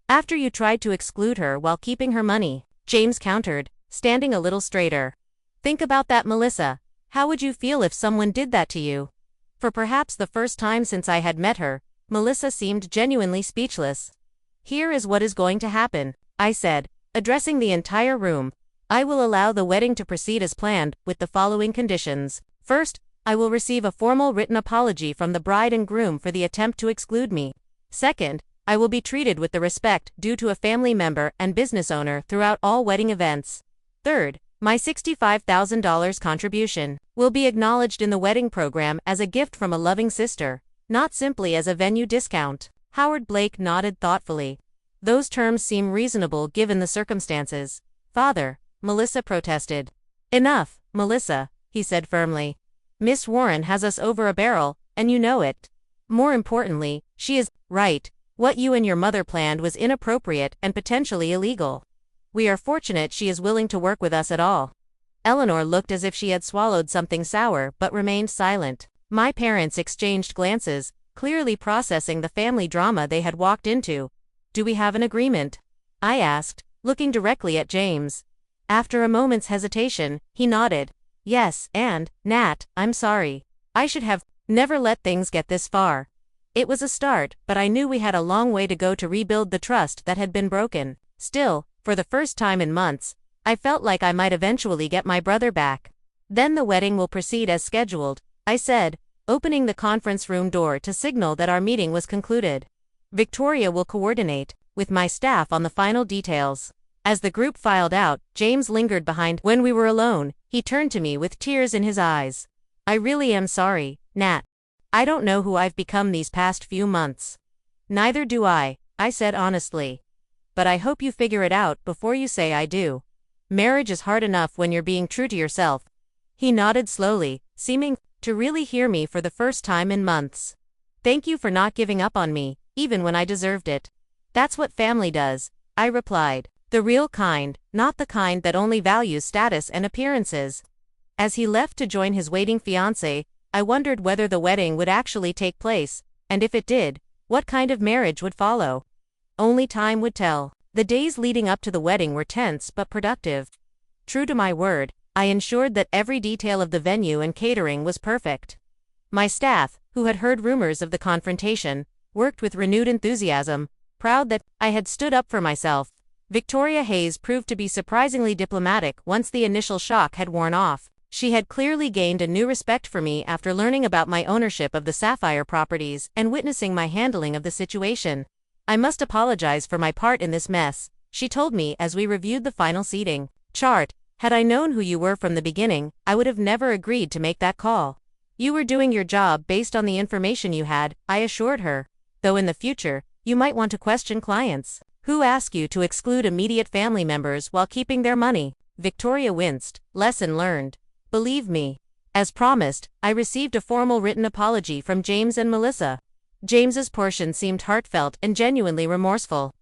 After you tried to exclude her while keeping her money, James countered, standing a little straighter. Think about that, Melissa. How would you feel if someone did that to you? For perhaps the first time since I had met her, Melissa seemed genuinely speechless. Here is what is going to happen, I said, addressing the entire room. I will allow the wedding to proceed as planned, with the following conditions. First, I will receive a formal written apology from the bride and groom for the attempt to exclude me. Second, I will be treated with the respect due to a family member and business owner throughout all wedding events. Third, my $65,000 contribution will be acknowledged in the wedding program as a gift from a loving sister, not simply as a venue discount. Howard Blake nodded thoughtfully. Those terms seem reasonable given the circumstances. Father, Melissa protested. Enough, Melissa, he said firmly. Miss Warren has us over a barrel, and you know it. More importantly, she is right. What you and your mother planned was inappropriate and potentially illegal. We are fortunate she is willing to work with us at all. Eleanor looked as if she had swallowed something sour but remained silent. My parents exchanged glances, clearly processing the family drama they had walked into. Do we have an agreement? I asked, looking directly at James. After a moment's hesitation, he nodded. Yes, and, Nat, I'm sorry. I should have never let things get this far. It was a start, but I knew we had a long way to go to rebuild the trust that had been broken. Still, for the first time in months, I felt like I might eventually get my brother back. Then the wedding will proceed as scheduled, I said, opening the conference room door to signal that our meeting was concluded. Victoria will coordinate with my staff on the final details. As the group filed out, James lingered behind. When we were alone, he turned to me with tears in his eyes. I really am sorry, Nat. I don't know who I've become these past few months. Neither do I said honestly. But I hope you figure it out before you say I do. Marriage is hard enough when you're being true to yourself. He nodded slowly, seeming to really hear me for the first time in months. Thank you for not giving up on me, even when I deserved it. That's what family does, I replied. The real kind, not the kind that only values status and appearances. As he left to join his waiting fiancée, I wondered whether the wedding would actually take place, and if it did, what kind of marriage would follow. Only time would tell. The days leading up to the wedding were tense but productive. True to my word, I ensured that every detail of the venue and catering was perfect. My staff, who had heard rumors of the confrontation, worked with renewed enthusiasm, proud that I had stood up for myself. Victoria Hayes proved to be surprisingly diplomatic once the initial shock had worn off. She had clearly gained a new respect for me after learning about my ownership of the Sapphire properties and witnessing my handling of the situation. I must apologize for my part in this mess, she told me as we reviewed the final seating chart. Had I known who you were from the beginning, I would have never agreed to make that call. You were doing your job based on the information you had, I assured her. Though in the future, you might want to question clients. Who asked you to exclude immediate family members while keeping their money? Victoria winced. Lesson learned. Believe me. As promised, I received a formal written apology from James and Melissa. James's portion seemed heartfelt and genuinely remorseful.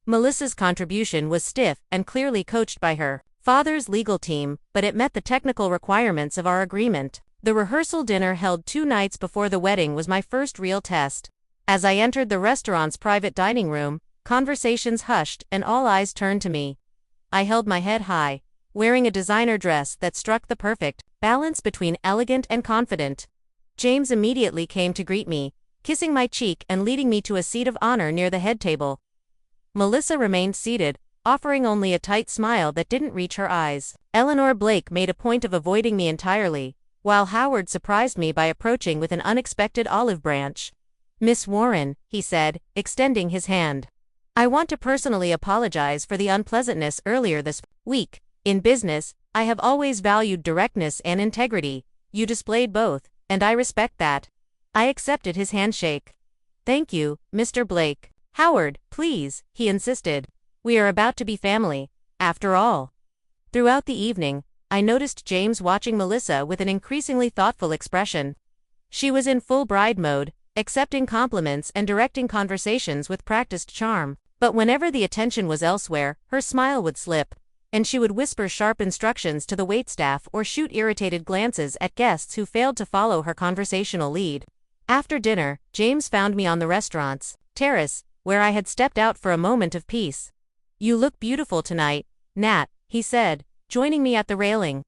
Melissa's contribution was stiff and clearly coached by her father's legal team, but it met the technical requirements of our agreement. The rehearsal dinner held 2 nights before the wedding was my first real test. As I entered the restaurant's private dining room, conversations hushed and all eyes turned to me. I held my head high, wearing a designer dress that struck the perfect balance between elegant and confident. James immediately came to greet me, kissing my cheek and leading me to a seat of honor near the head table. Melissa remained seated, offering only a tight smile that didn't reach her eyes. Eleanor Blake made a point of avoiding me entirely, while Howard surprised me by approaching with an unexpected olive branch. Miss Warren, he said, extending his hand. I want to personally apologize for the unpleasantness earlier this week. In business, I have always valued directness and integrity. You displayed both, and I respect that. I accepted his handshake. Thank you, Mr. Blake. Howard, please, he insisted. We are about to be family, after all. Throughout the evening, I noticed James watching Melissa with an increasingly thoughtful expression. She was in full bride mode, accepting compliments and directing conversations with practiced charm. But whenever the attention was elsewhere, her smile would slip, and she would whisper sharp instructions to the waitstaff or shoot irritated glances at guests who failed to follow her conversational lead. After dinner, James found me on the restaurant's terrace, where I had stepped out for a moment of peace. You look beautiful tonight, Nat, he said, joining me at the railing.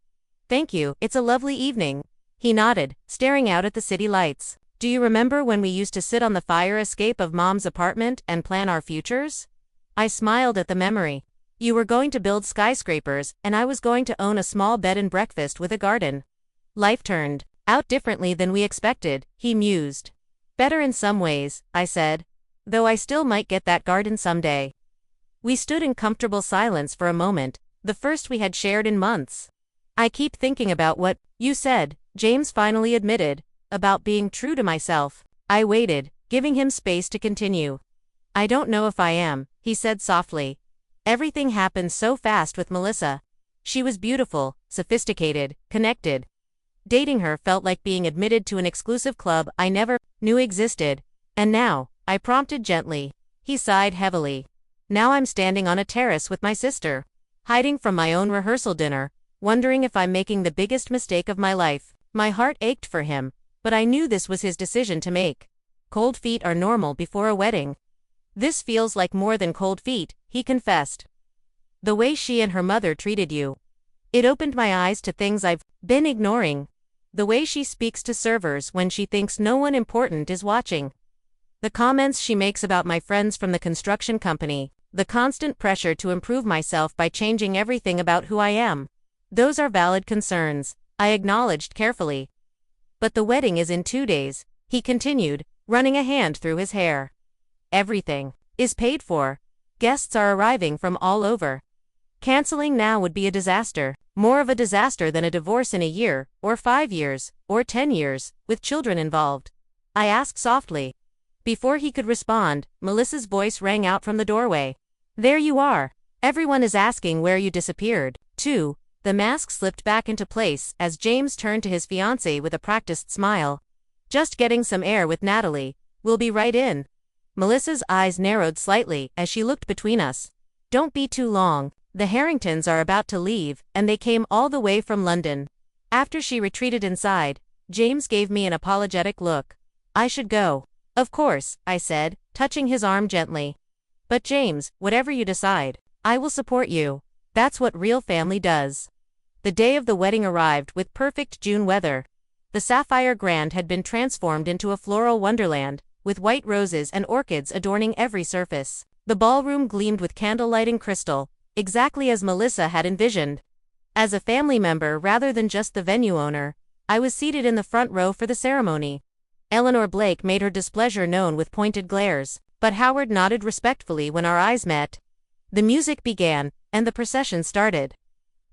Thank you, it's a lovely evening. He nodded, staring out at the city lights. Do you remember when we used to sit on the fire escape of Mom's apartment and plan our futures? I smiled at the memory. You were going to build skyscrapers, and I was going to own a small bed and breakfast with a garden. Life turned out differently than we expected, he mused. Better in some ways, I said. Though I still might get that garden someday. We stood in comfortable silence for a moment, the first we had shared in months. I keep thinking about what you said, James finally admitted, about being true to myself. I waited, giving him space to continue. I don't know if I am, he said softly. Everything happened so fast with Melissa. She was beautiful, sophisticated, connected. Dating her felt like being admitted to an exclusive club I never knew existed. And now, I prompted gently. He sighed heavily. Now I'm standing on a terrace with my sister, hiding from my own rehearsal dinner, wondering if I'm making the biggest mistake of my life. My heart ached for him, but I knew this was his decision to make. Cold feet are normal before a wedding. This feels like more than cold feet, he confessed. The way she and her mother treated you. It opened my eyes to things I've been ignoring. The way she speaks to servers when she thinks no one important is watching. The comments she makes about my friends from the construction company. The constant pressure to improve myself by changing everything about who I am. Those are valid concerns, I acknowledged carefully. But the wedding is in 2 days, he continued, running a hand through his hair. Everything is paid for. Guests are arriving from all over. Canceling now would be a disaster, more of a disaster than a divorce in a year, or 5 years, or 10 years, with children involved. I asked softly. Before he could respond, Melissa's voice rang out from the doorway. There you are. Everyone is asking where you disappeared. 2. The mask slipped back into place as James turned to his fiancée with a practiced smile. Just getting some air with Natalie. We'll be right in. Melissa's eyes narrowed slightly as she looked between us. Don't be too long. The Harringtons are about to leave, and they came all the way from London. After she retreated inside, James gave me an apologetic look. I should go. Of course, I said, touching his arm gently. But James, whatever you decide, I will support you. That's what real family does. The day of the wedding arrived with perfect June weather. The Sapphire Grand had been transformed into a floral wonderland, with white roses and orchids adorning every surface. The ballroom gleamed with candlelight and crystal, exactly as Melissa had envisioned. As a family member rather than just the venue owner, I was seated in the front row for the ceremony. Eleanor Blake made her displeasure known with pointed glares, but Howard nodded respectfully when our eyes met. The music began, and the procession started.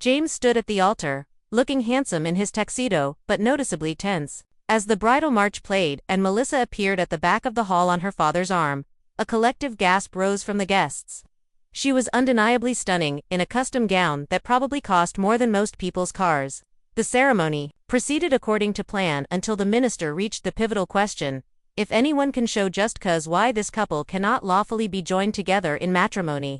James stood at the altar, looking handsome in his tuxedo, but noticeably tense. As the bridal march played and Melissa appeared at the back of the hall on her father's arm, a collective gasp rose from the guests. She was undeniably stunning, in a custom gown that probably cost more than most people's cars. The ceremony proceeded according to plan until the minister reached the pivotal question: if anyone can show just cause why this couple cannot lawfully be joined together in matrimony,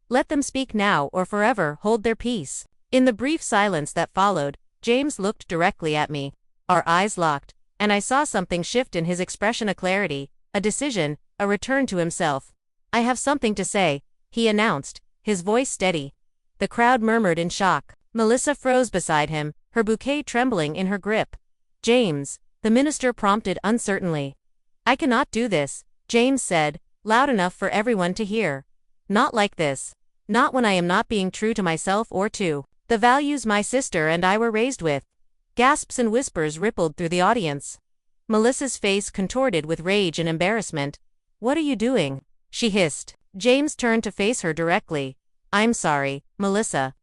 let them speak now or forever hold their peace. In the brief silence that followed, James looked directly at me. Our eyes locked, and I saw something shift in his expression: a clarity, a decision, a return to himself. "I have something to say," he announced, his voice steady. The crowd murmured in shock. Melissa froze beside him, her bouquet trembling in her grip. "James," the minister prompted uncertainly. "I cannot do this," James said, loud enough for everyone to hear. "Not like this. Not when I am not being true to myself or to the values my sister and I were raised with." Gasps and whispers rippled through the audience. Melissa's face contorted with rage and embarrassment. "What are you doing?" she hissed. James turned to face her directly. "I'm sorry, Melissa.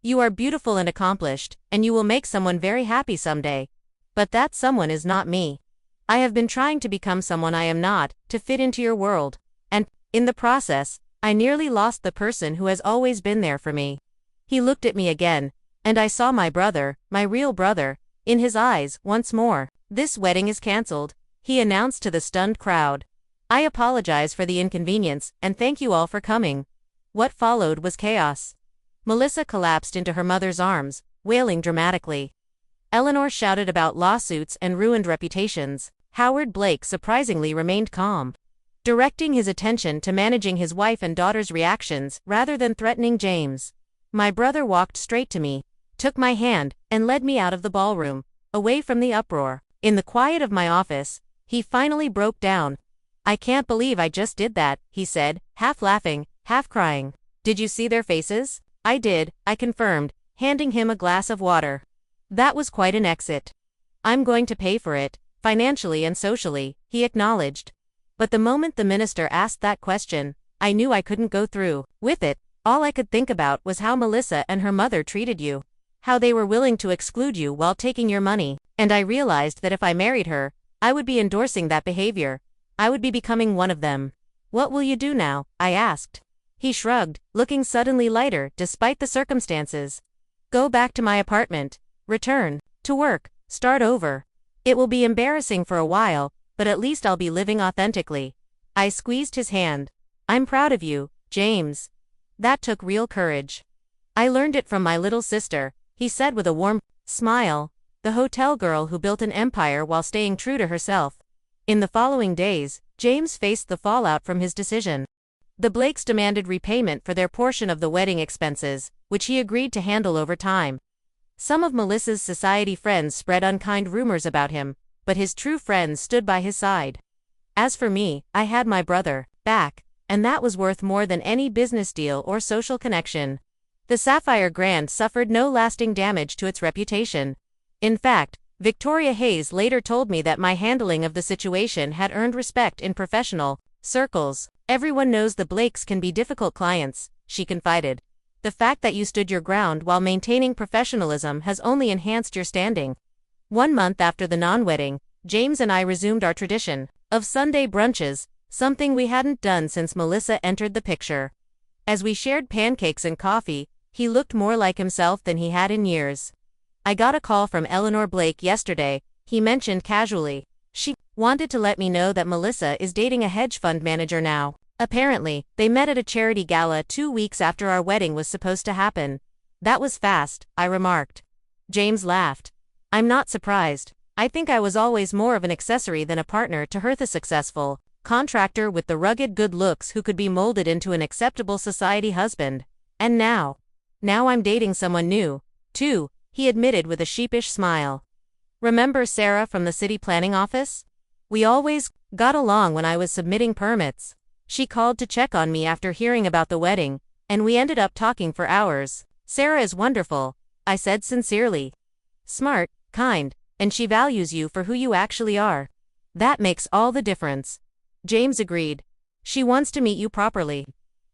You are beautiful and accomplished, and you will make someone very happy someday. But that someone is not me. I have been trying to become someone I am not, to fit into your world. And, in the process, I nearly lost the person who has always been there for me." He looked at me again, and I saw my brother, my real brother, in his eyes once more. "This wedding is cancelled," he announced to the stunned crowd. "I apologize for the inconvenience, and thank you all for coming." What followed was chaos. Melissa collapsed into her mother's arms, wailing dramatically. Eleanor shouted about lawsuits and ruined reputations. Howard Blake surprisingly remained calm, directing his attention to managing his wife and daughter's reactions rather than threatening James. My brother walked straight to me, took my hand, and led me out of the ballroom, away from the uproar. In the quiet of my office, he finally broke down. "I can't believe I just did that," he said, half laughing, half crying. "Did you see their faces?" "I did," I confirmed, handing him a glass of water. "That was quite an exit." "I'm going to pay for it, financially and socially," he acknowledged. But the moment the minister asked that question, I knew I couldn't go through with it. All I could think about was how Melissa and her mother treated you. How they were willing to exclude you while taking your money. And I realized that if I married her, I would be endorsing that behavior. I would be becoming one of them. "What will you do now?" I asked. He shrugged, looking suddenly lighter despite the circumstances. "Go back to my apartment. Return to work. Start over. It will be embarrassing for a while, but at least I'll be living authentically." I squeezed his hand. "I'm proud of you, James. That took real courage." "I learned it from my little sister," he said with a warm smile, "the hotel girl who built an empire while staying true to herself." In the following days, James faced the fallout from his decision. The Blakes demanded repayment for their portion of the wedding expenses, which he agreed to handle over time. Some of Melissa's society friends spread unkind rumors about him, but his true friends stood by his side. As for me, I had my brother back, and that was worth more than any business deal or social connection. The Sapphire Grand suffered no lasting damage to its reputation. In fact, Victoria Hayes later told me that my handling of the situation had earned respect in professional circles. "Everyone knows the Blakes can be difficult clients," she confided. "The fact that you stood your ground while maintaining professionalism has only enhanced your standing." 1 month after the non-wedding, James and I resumed our tradition of Sunday brunches, something we hadn't done since Melissa entered the picture. As we shared pancakes and coffee, he looked more like himself than he had in years. "I got a call from Eleanor Blake yesterday," he mentioned casually. "She wanted to let me know that Melissa is dating a hedge fund manager now. Apparently, they met at a charity gala 2 weeks after our wedding was supposed to happen." "That was fast," I remarked. James laughed. "I'm not surprised. I think I was always more of an accessory than a partner to her, the successful contractor with the rugged good looks who could be molded into an acceptable society husband. And now I'm dating someone new, too," he admitted with a sheepish smile. "Remember Sarah from the city planning office? We always got along when I was submitting permits. She called to check on me after hearing about the wedding, and we ended up talking for hours." "Sarah is wonderful," I said sincerely. "Smart, kind, and she values you for who you actually are. That makes all the difference." James agreed. "She wants to meet you properly.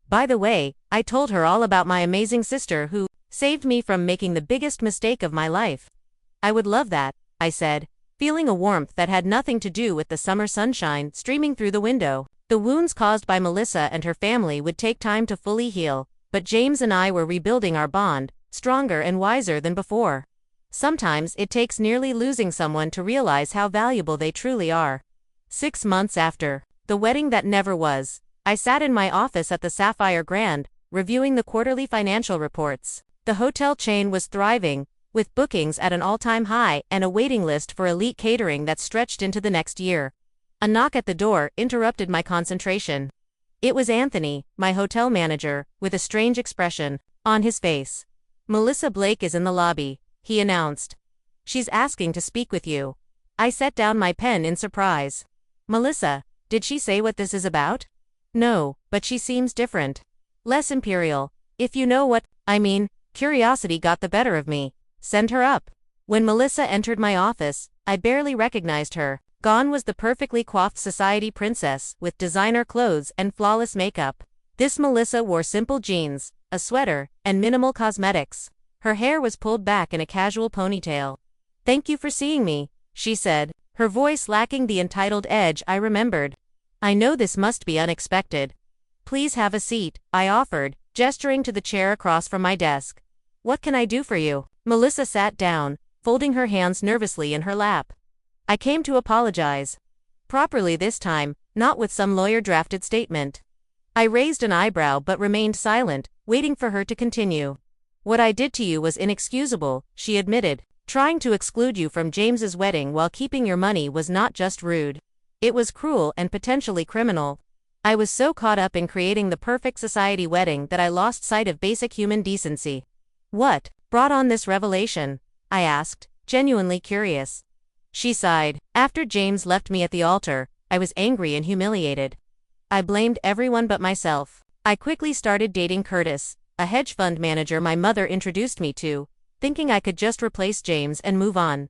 By the way, I told her all about my amazing sister who saved me from making the biggest mistake of my life." "I would love that," I said. feeling a warmth that had nothing to do with the summer sunshine streaming through the window. The wounds caused by Melissa and her family would take time to fully heal, but James and I were rebuilding our bond, stronger and wiser than before. Sometimes it takes nearly losing someone to realize how valuable they truly are. 6 months after the wedding that never was, I sat in my office at the Sapphire Grand, reviewing the quarterly financial reports. The hotel chain was thriving, with bookings at an all-time high and a waiting list for elite catering that stretched into the next year. A knock at the door interrupted my concentration. It was Anthony, my hotel manager, with a strange expression on his face. "Melissa Blake is in the lobby," he announced. "She's asking to speak with you." I set down my pen in surprise. "Melissa, did she say what this is about?" "No, but she seems different. Less imperial, if you know what I mean." Curiosity got the better of me. "Send her up." When Melissa entered my office, I barely recognized her. Gone was the perfectly coiffed society princess, with designer clothes and flawless makeup. This Melissa wore simple jeans, a sweater, and minimal cosmetics. Her hair was pulled back in a casual ponytail. "Thank you for seeing me," she said, her voice lacking the entitled edge I remembered. "I know this must be unexpected. Please have a seat," I offered, gesturing to the chair across from my desk. "What can I do for you?" Melissa sat down, folding her hands nervously in her lap. "I came to apologize." Properly this time, not with some lawyer-drafted statement. I raised an eyebrow but remained silent, waiting for her to continue. "What I did to you was inexcusable," she admitted. "Trying to exclude you from James's wedding while keeping your money was not just rude. It was cruel and potentially criminal. I was so caught up in creating the perfect society wedding that I lost sight of basic human decency." "What brought on this revelation?" I asked, genuinely curious. She sighed. "After James left me at the altar, I was angry and humiliated. I blamed everyone but myself. I quickly started dating Curtis, a hedge fund manager my mother introduced me to, thinking I could just replace James and move on.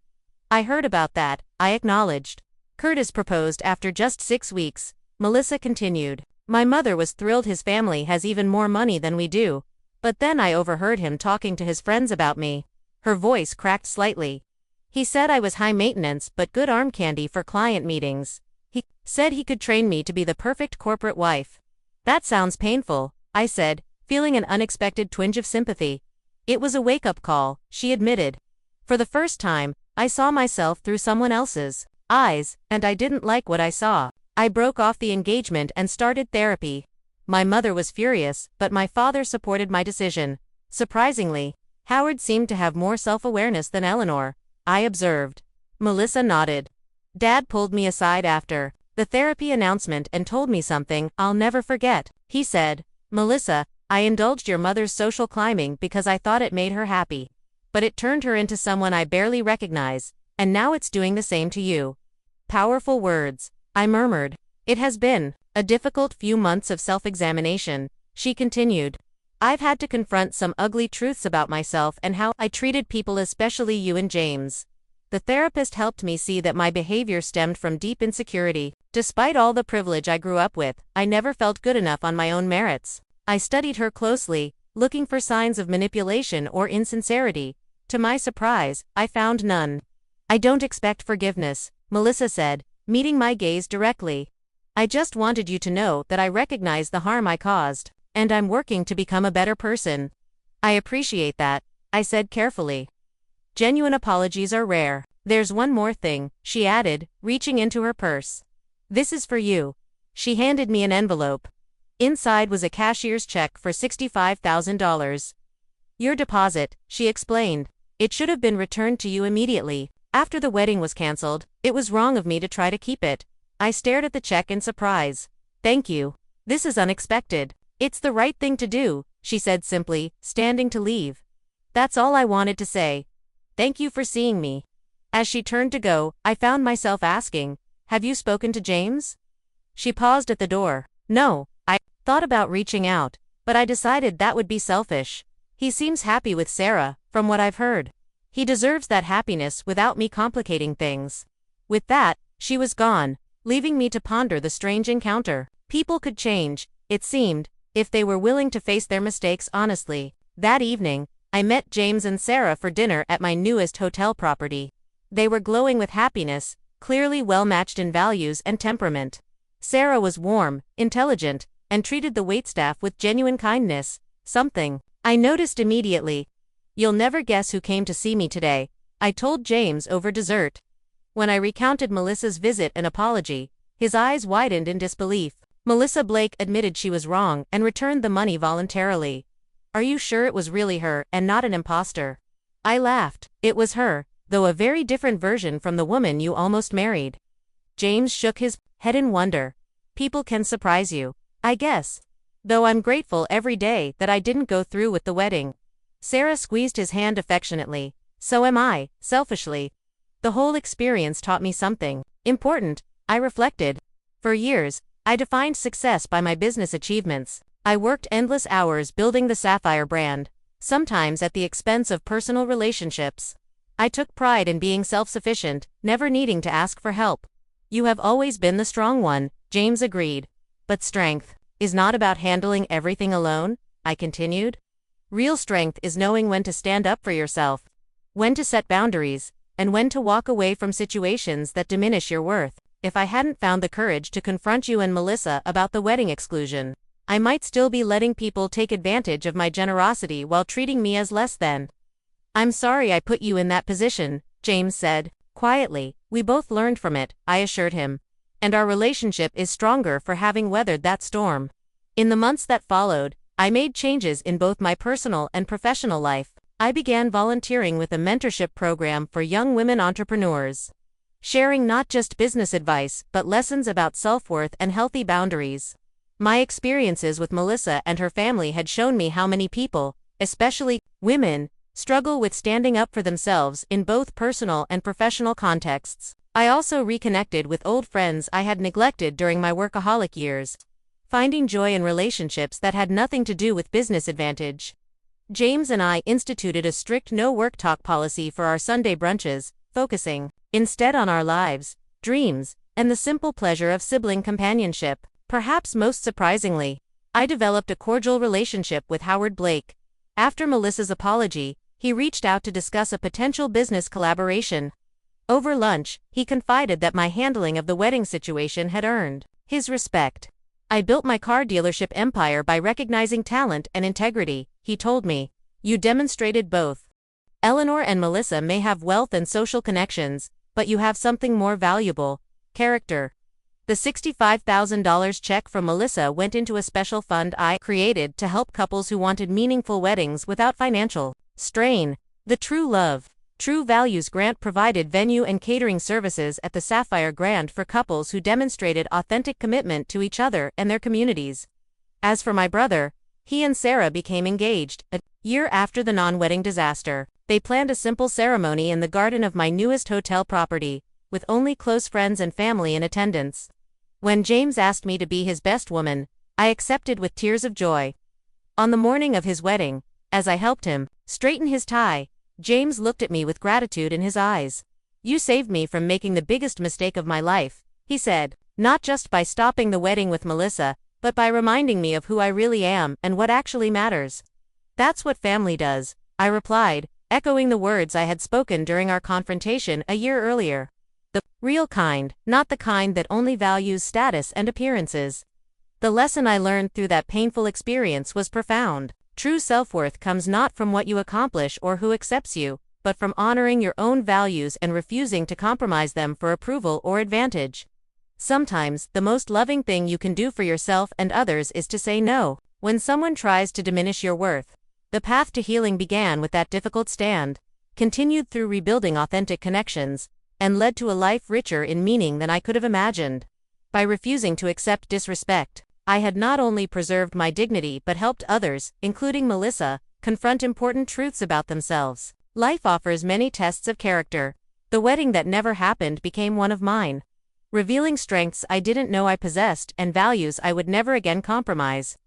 I heard about that," I acknowledged. "Curtis proposed after just 6 weeks," Melissa continued. "My mother was thrilled his family has even more money than we do, but then I overheard him talking to his friends about me." Her voice cracked slightly. "He said I was high maintenance but good arm candy for client meetings. He said he could train me to be the perfect corporate wife." "That sounds painful," I said, feeling an unexpected twinge of sympathy. "It was a wake-up call," she admitted. "For the first time, I saw myself through someone else's eyes, and I didn't like what I saw. I broke off the engagement and started therapy." My mother was furious, but my father supported my decision. Surprisingly, Howard seemed to have more self-awareness than Eleanor, I observed. Melissa nodded. "Dad pulled me aside after the therapy announcement and told me something I'll never forget. He said, 'Melissa, I indulged your mother's social climbing because I thought it made her happy. But it turned her into someone I barely recognize, and now it's doing the same to you.'" Powerful words, I murmured. "It has been a difficult few months of self-examination," she continued. "I've had to confront some ugly truths about myself and how I treated people, especially you and James. The therapist helped me see that my behavior stemmed from deep insecurity. Despite all the privilege I grew up with, I never felt good enough on my own merits." I studied her closely, looking for signs of manipulation or insincerity. To my surprise, I found none. "I don't expect forgiveness," Melissa said, meeting my gaze directly. "I just wanted you to know that I recognize the harm I caused, and I'm working to become a better person." "I appreciate that," I said carefully. "Genuine apologies are rare. There's one more thing," she added, reaching into her purse. "This is for you." She handed me an envelope. Inside was a cashier's check for $65,000. "Your deposit," she explained. "It should have been returned to you immediately. After the wedding was canceled, it was wrong of me to try to keep it." I stared at the check in surprise. "Thank you. This is unexpected." "It's the right thing to do," she said simply, standing to leave. That's all I wanted to say. "Thank you for seeing me." As she turned to go, I found myself asking, "Have you spoken to James?" She paused at the door. "No, I thought about reaching out, but I decided that would be selfish. He seems happy with Sarah, from what I've heard. He deserves that happiness without me complicating things." With that, she was gone, leaving me to ponder the strange encounter. People could change, it seemed, if they were willing to face their mistakes honestly. That evening, I met James and Sarah for dinner at my newest hotel property. They were glowing with happiness, clearly well-matched in values and temperament. Sarah was warm, intelligent, and treated the waitstaff with genuine kindness, something I noticed immediately. "You'll never guess who came to see me today," I told James over dessert. When I recounted Melissa's visit and apology, his eyes widened in disbelief. Melissa Blake admitted she was wrong and returned the money voluntarily. "Are you sure it was really her and not an imposter?" I laughed. "It was her, though a very different version from the woman you almost married." James shook his head in wonder. "People can surprise you, I guess. Though I'm grateful every day that I didn't go through with the wedding." Sarah squeezed his hand affectionately. "So am I, selfishly. The whole experience taught me something important," I reflected. For years, I defined success by my business achievements. I worked endless hours building the Sapphire brand, sometimes at the expense of personal relationships. I took pride in being self-sufficient, never needing to ask for help. "You have always been the strong one," James agreed. "But strength is not about handling everything alone," I continued. "Real strength is knowing when to stand up for yourself, when to set boundaries, and when to walk away from situations that diminish your worth. If I hadn't found the courage to confront you and Melissa about the wedding exclusion, I might still be letting people take advantage of my generosity while treating me as less than." "I'm sorry I put you in that position," James said. Quietly, "We both learned from it," I assured him. "And our relationship is stronger for having weathered that storm." In the months that followed, I made changes in both my personal and professional life. I began volunteering with a mentorship program for young women entrepreneurs, sharing not just business advice but lessons about self-worth and healthy boundaries. My experiences with Melissa and her family had shown me how many people, especially women, struggle with standing up for themselves in both personal and professional contexts. I also reconnected with old friends I had neglected during my workaholic years, finding joy in relationships that had nothing to do with business advantage. James and I instituted a strict no-work talk policy for our Sunday brunches, focusing instead on our lives, dreams, and the simple pleasure of sibling companionship. Perhaps most surprisingly, I developed a cordial relationship with Howard Blake. After Melissa's apology, he reached out to discuss a potential business collaboration. Over lunch, he confided that my handling of the wedding situation had earned his respect. "I built my car dealership empire by recognizing talent and integrity," he told me. "You demonstrated both. Eleanor and Melissa may have wealth and social connections, but you have something more valuable: character." The $65,000 check from Melissa went into a special fund I created to help couples who wanted meaningful weddings without financial strain. The True Love, True Values grant provided venue and catering services at the Sapphire Grand for couples who demonstrated authentic commitment to each other and their communities. As for my brother, he and Sarah became engaged a year after the non-wedding disaster. They planned a simple ceremony in the garden of my newest hotel property, with only close friends and family in attendance. When James asked me to be his best woman, I accepted with tears of joy. On the morning of his wedding, as I helped him straighten his tie, James looked at me with gratitude in his eyes. "You saved me from making the biggest mistake of my life," he said, "not just by stopping the wedding with Melissa, but by reminding me of who I really am and what actually matters." "That's what family does," I replied, echoing the words I had spoken during our confrontation a year earlier. "The real kind, not the kind that only values status and appearances." The lesson I learned through that painful experience was profound. True self-worth comes not from what you accomplish or who accepts you, but from honoring your own values and refusing to compromise them for approval or advantage. Sometimes, the most loving thing you can do for yourself and others is to say no when someone tries to diminish your worth. The path to healing began with that difficult stand, continued through rebuilding authentic connections, and led to a life richer in meaning than I could have imagined. By refusing to accept disrespect, I had not only preserved my dignity but helped others, including Melissa, confront important truths about themselves. Life offers many tests of character. The wedding that never happened became one of mine, revealing strengths I didn't know I possessed and values I would never again compromise.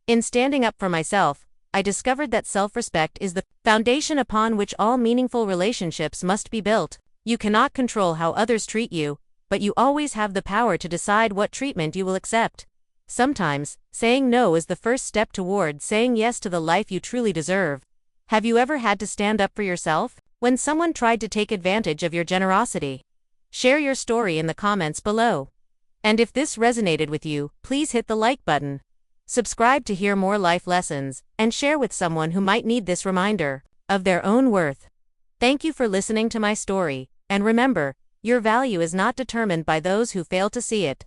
In standing up for myself, I discovered that self-respect is the foundation upon which all meaningful relationships must be built. You cannot control how others treat you, but you always have the power to decide what treatment you will accept. Sometimes, saying no is the first step toward saying yes to the life you truly deserve. Have you ever had to stand up for yourself? when someone tried to take advantage of your generosity? Share your story in the comments below. And if this resonated with you, please hit the like button. Subscribe to hear more life lessons, and share with someone who might need this reminder of their own worth. Thank you for listening to my story, and remember, your value is not determined by those who fail to see it.